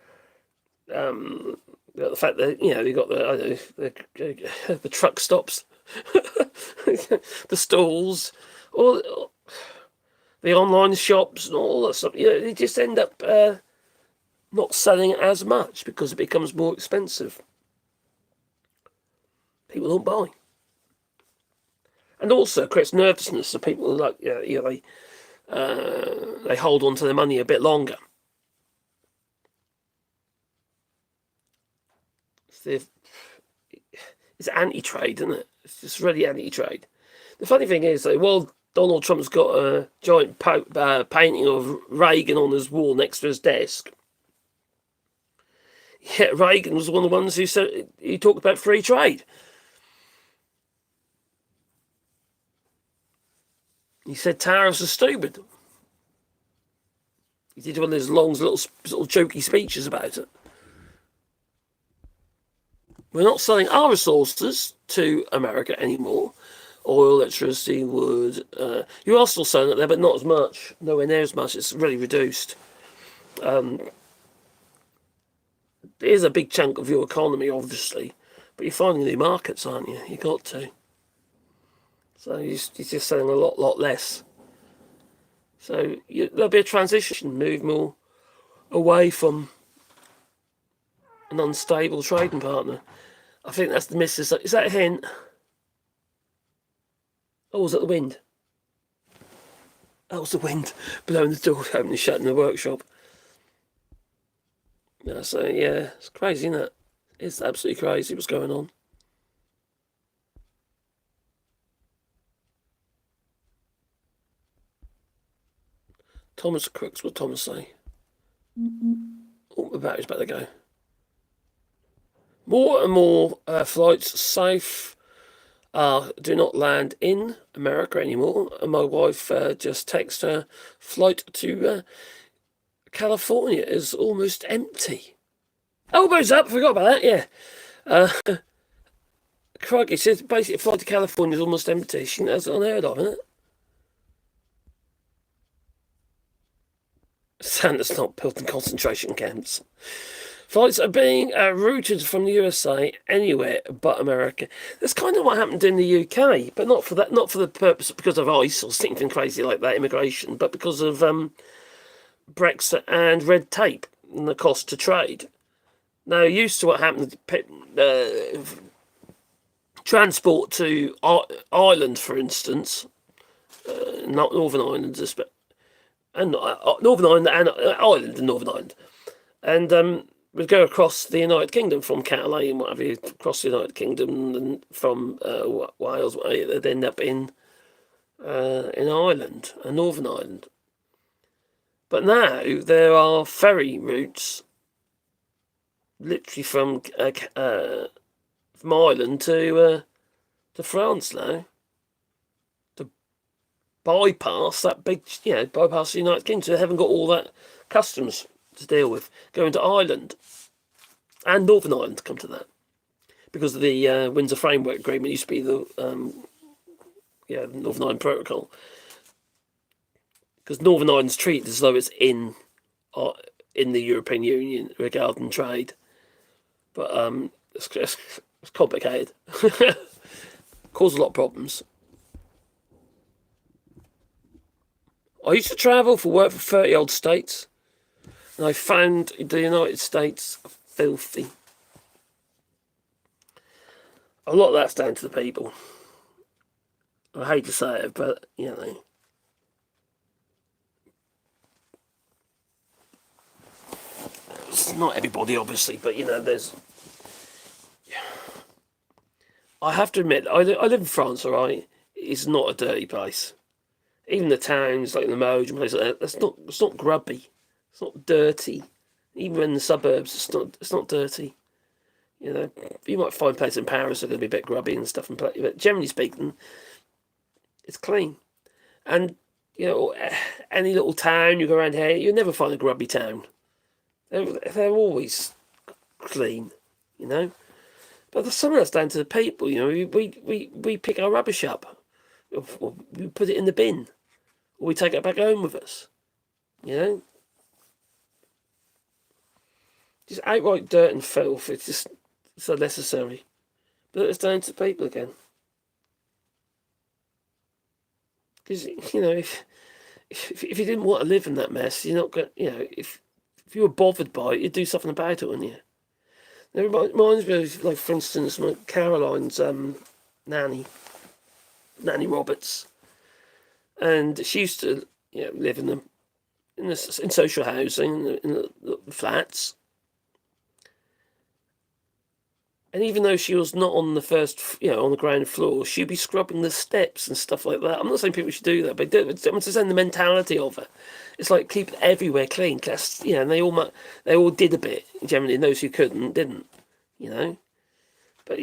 You've got the fact that you've got the truck stops, the stalls, all the online shops, and all that stuff. They just end up not selling as much because it becomes more expensive. People don't buy, and also creates nervousness. So people they hold on to their money a bit longer. It's anti-trade, isn't it? It's just really anti-trade. The funny thing is, Donald Trump's got a giant painting of Reagan on his wall next to his desk. Yeah, Reagan was one of the ones who said he talked about free trade. He said tariffs are stupid. He did one of those long, little jokey speeches about it. We're not selling our resources to America anymore. Oil, electricity, wood. You are still selling it there, but not as much. Nowhere near as much. It's really reduced. It is a big chunk of your economy, obviously. But you're finding new markets, aren't you? You've got to. So you're just selling a lot less. So there'll be a transition, move more away from an unstable trading partner. I think that's the miss. Is that a hint? Oh, was that the wind? That was the wind blowing the door open and shutting the workshop. Yeah, so yeah, it's crazy, isn't it? It's absolutely crazy what's going on. Thomas Crooks, what Thomas say? Oh, my battery's about to go. More and more flights safe do not land in America anymore. And my wife just texted her flight to California is almost empty. Elbows up, forgot about that, yeah. Crikey, says basically flight to California is almost empty. That's unheard of, isn't it? Santa's not built in concentration camps. Flights are being routed from the USA anywhere but America. That's kind of what happened in the UK, but not for that, not for the purpose because of ICE or something crazy like that, immigration, but because of Brexit and red tape and the cost to trade. Now, used to what happened, transport to Ireland, for instance, not Northern Ireland, and Northern Ireland and Ireland and Northern Ireland, and would go across the United Kingdom from Calais and whatever, across the United Kingdom and from Wales, they'd end up in Ireland and Northern Ireland. But now there are ferry routes, literally from Ireland to France now, to bypass that big, bypass the United Kingdom. So they haven't got all that customs to deal with going to Ireland and Northern Ireland to come to that, because of the Windsor Framework Agreement. Used to be the Northern Ireland Protocol, because Northern Ireland's treated as though it's in the European Union regarding trade, but it's complicated. Causes a lot of problems. I used to travel for work for 30 odd states, and I found the United States filthy. A lot of that's down to the people. I hate to say it, but it's not everybody, obviously, but there's. I have to admit, I live in France, all right. It's not a dirty place. Even the towns, like the Moge and places like that, it's not grubby. It's not dirty. Even in the suburbs, it's not dirty. You might find places in Paris that are going to be a bit grubby and stuff, but generally speaking, it's clean. And any little town you go around here, you'll never find a grubby town. They're always clean, But some of that's down to the people. We pick our rubbish up, or we put it in the bin, or we take it back home with us. Just outright dirt and filth. It's just so necessary. But it's down to the people again. Because if you didn't want to live in that mess, you're not going. If you were bothered by it, you'd do something about it, wouldn't you? It reminds me of, like, for instance, Caroline's nanny Roberts, and she used to live in social housing in the flats. And even though she was not on the first, on the ground floor, she'd be scrubbing the steps and stuff like that. I'm not saying people should do that, but I'm just saying the mentality of it. It's like keep everywhere clean. Cause, and they all did a bit. Generally, those who couldn't didn't. But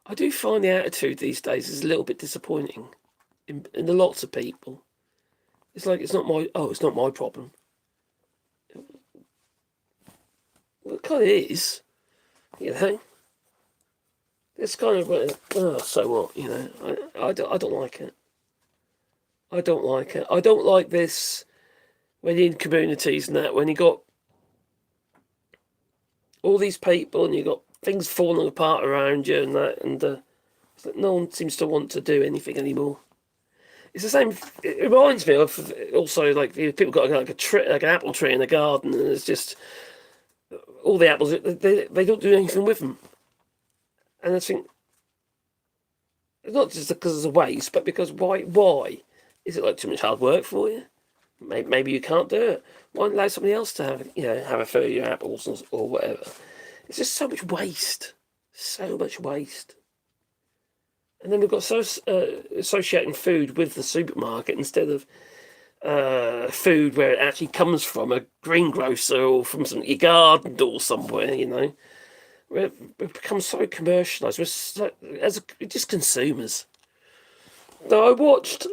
I do find the attitude these days is a little bit disappointing in lots of people. It's like it's not my problem. Well, it kind of is, It's kind of so what, I don't like it. I don't like it. I don't like this when you're in communities and that, when you got all these people and you got things falling apart around you and that, and it's like no one seems to want to do anything anymore. It's the same. It reminds me of also like people got like an apple tree in a garden, and it's just all the apples. They don't do anything with them, and I think it's not just because it's a waste, but because why is it like too much hard work for you? Maybe you can't do it. Why not allow somebody else to have a few of your apples or whatever? It's just so much waste, And then we've got associating food with the supermarket instead of food where it actually comes from a greengrocer or from your garden or somewhere. We've become so commercialised. We're just consumers. Now I watched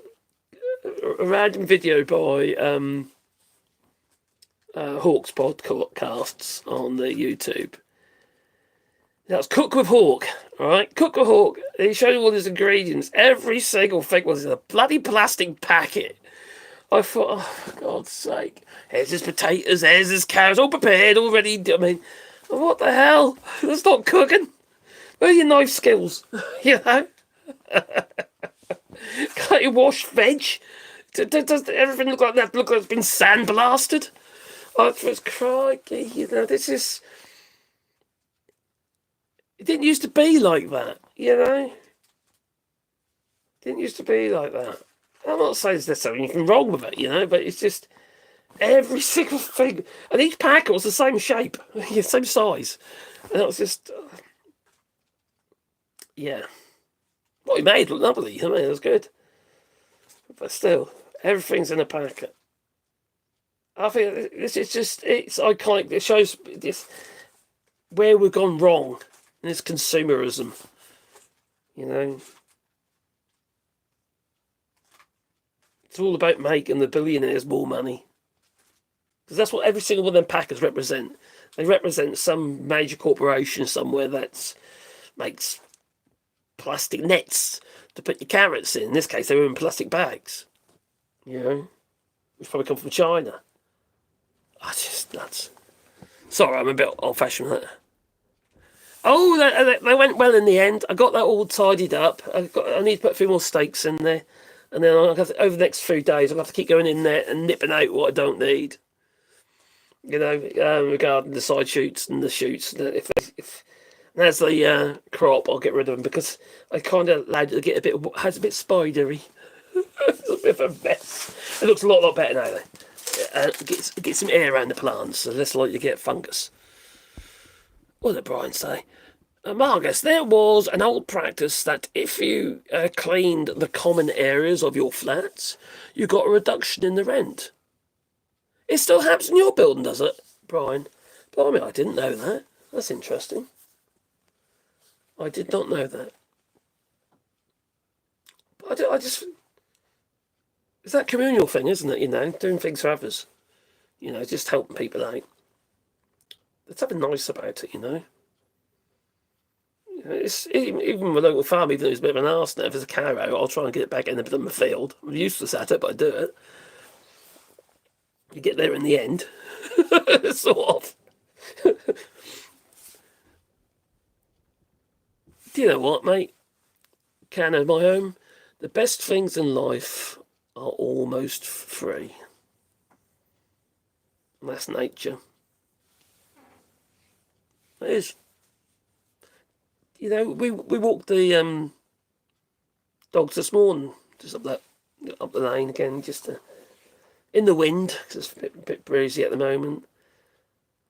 a random video by Hawk's podcasts on the YouTube. That's Cook with Hawk, all right? Cook with Hawk. He showed all his ingredients. Every single thing was in a bloody plastic packet. I thought, oh, for God's sake, here's his potatoes, there's his carrots, all prepared, all ready. I mean, what the hell? That's not cooking. Where are your knife skills? You know? Can't you wash veg? Does everything look like that? Look like it's been sandblasted? Oh, it's crikey, you know, this is... It didn't used to be like that, you know? It didn't used to be like that. I'm not saying there's something wrong with it, you know, but it's just every single thing. And each packet was the same shape, same size. And it was just... yeah. What he made looked lovely, I mean, it was good. But still, everything's in a packet. I think this is just, it's iconic. It shows this, where we've gone wrong in this consumerism, you know. It's all about making the billionaires more money. Because that's what every single one of them packers represent. They represent some major corporation somewhere that makes plastic nets to put your carrots in. In this case, they were in plastic bags, you know, which probably come from China. Oh, just nuts. Sorry, I'm a bit old-fashioned there. Oh, they went well in the end. I got that all tidied up. I need to put a few more steaks in there. And then over the next few days, I'll have to keep going in there and nipping out what I don't need. You know, regarding the side shoots and the shoots. If there's the crop, I'll get rid of them because I kind of allowed it to get has a bit spidery. It's a bit of a mess. It looks a lot better now, though. Get some air around the plants, so less likely to get fungus. What did Brian say? Marcus, there was an old practice that if you cleaned the common areas of your flats, you got a reduction in the rent. It still happens in your building, does it, Brian? Blimey, I didn't know that. That's interesting. I did not know that. But I just... It's that communal thing, isn't it, you know? Doing things for others. You know, just helping people out. There's something nice about it, you know? It's even my local farm, even though it's a bit of an arse now, if there's a cow out, I'll try and get it back in the field. I'm useless at it, but I do it. You get there in the end. Sort of. Do you know what, mate? Can of my own. The best things in life are almost free. And that's nature. It is. You know, we walked the dogs this morning, just up the lane again, just in the wind, because it's a bit breezy at the moment.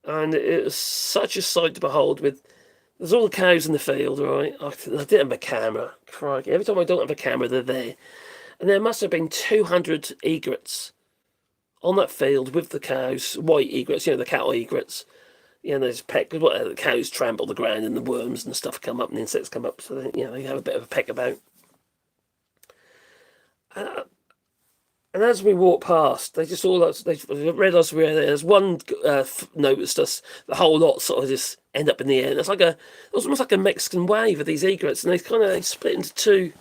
And it was such a sight to behold. There's all the cows in the field, right? I didn't have a camera. Crikey. Every time I don't have a camera, they're there. And there must have been 200 egrets on that field with the cows, white egrets, you know, the cattle egrets. You know, there's peck, the cows trample the ground and the worms and stuff come up and the insects come up, so they have a bit of a peck about. And as we walked past, they just they read us where there's one noticed us. The whole lot sort of just end up in the air. And it was almost like a Mexican wave of these egrets, and they split into two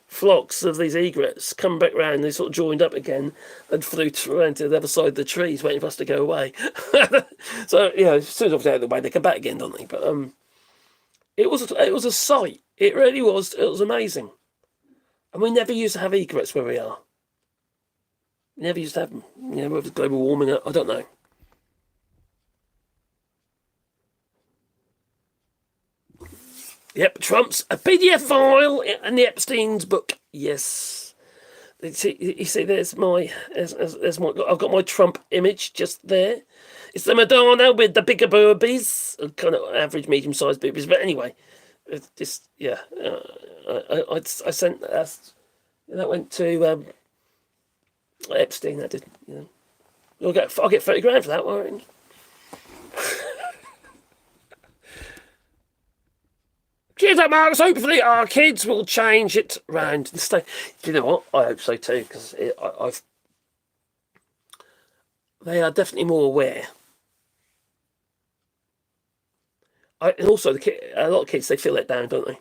flocks of these egrets, come back round, they sort of joined up again and flew around to the other side of the trees, waiting for us to go away. So, you know, as soon as I was out of the way, they come back again, don't they? But it was a sight. It really was. It was amazing. And we never used to have egrets where we are. We never used to have them. You know, with global warming, I don't know. Yep, Trump's a PDF file in the Epstein's book. Yes. You see, there's my. I've got my Trump image just there. It's the Madonna with the bigger boobies, kind of average, medium-sized boobies. But anyway, it's just yeah. I sent that went to Epstein. That did. You know, I'll get 30 grand for that, won't I? Cheers up, Marcus. Hopefully our kids will change it round and stay. Do you know what? I hope so too, because they are definitely more aware. And also, a lot of kids, they feel let down, don't they?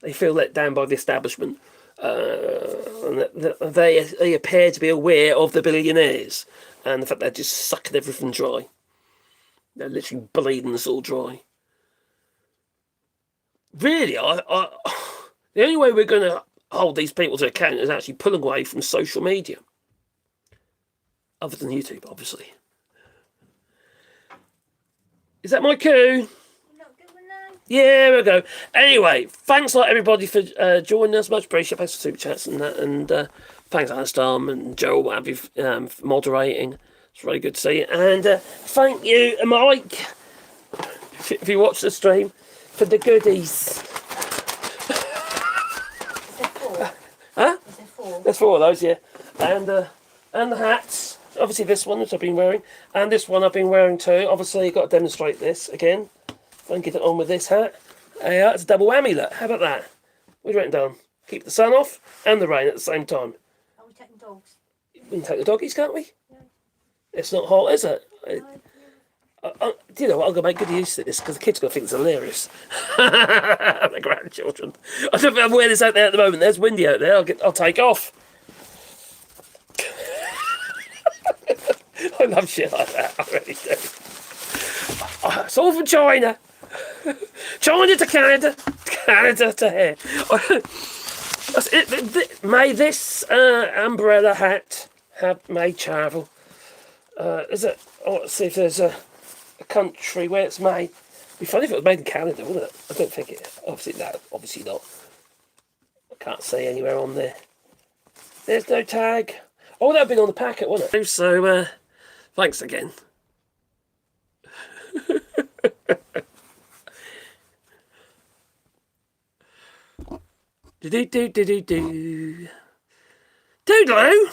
They feel let down by the establishment. They appear to be aware of the billionaires and the fact they're just sucking everything dry. They're literally bleeding us all dry. Really, the only way we're going to hold these people to account is actually pulling away from social media. Other than YouTube, obviously. Is that my cue? Yeah, we go. Anyway, thanks a lot, everybody, for joining us. Much appreciated. Thanks for super chats and that. And thanks, Anastam and Joe, what have you, for moderating. It's really good to see you. And thank you, Mike, if you watch the stream, for the goodies. Is there 4? Huh? Is there 4? There's 4 of those, yeah. And the hats. Obviously, this one, which I've been wearing. And this one I've been wearing too. Obviously, you've got to demonstrate this again. And get it on with this hat. Yeah, it's a double whammy, look. How about that? We've written down. Keep the sun off and the rain at the same time. Are we taking dogs? We can take the doggies, can't we? Yeah. It's not hot, is it? No. Do you know what? I'm going to make good use of this because the kids are going to think it's hilarious. The grandchildren. I don't think I'm wearing this out there at the moment. There's windy out there. I'll take off. I love shit like that. I really do. It's all from China. China to Canada. Canada to here. May this umbrella hat may travel. Is it? Oh, let's see if there's a country where it's made. It'd be funny if it was made in Canada, wouldn't it? I don't think it. Obviously, no. Obviously not. I can't see anywhere on there. There's no tag. Oh, that'd been on the packet, wouldn't it? So, thanks again. Do. Doodaloo.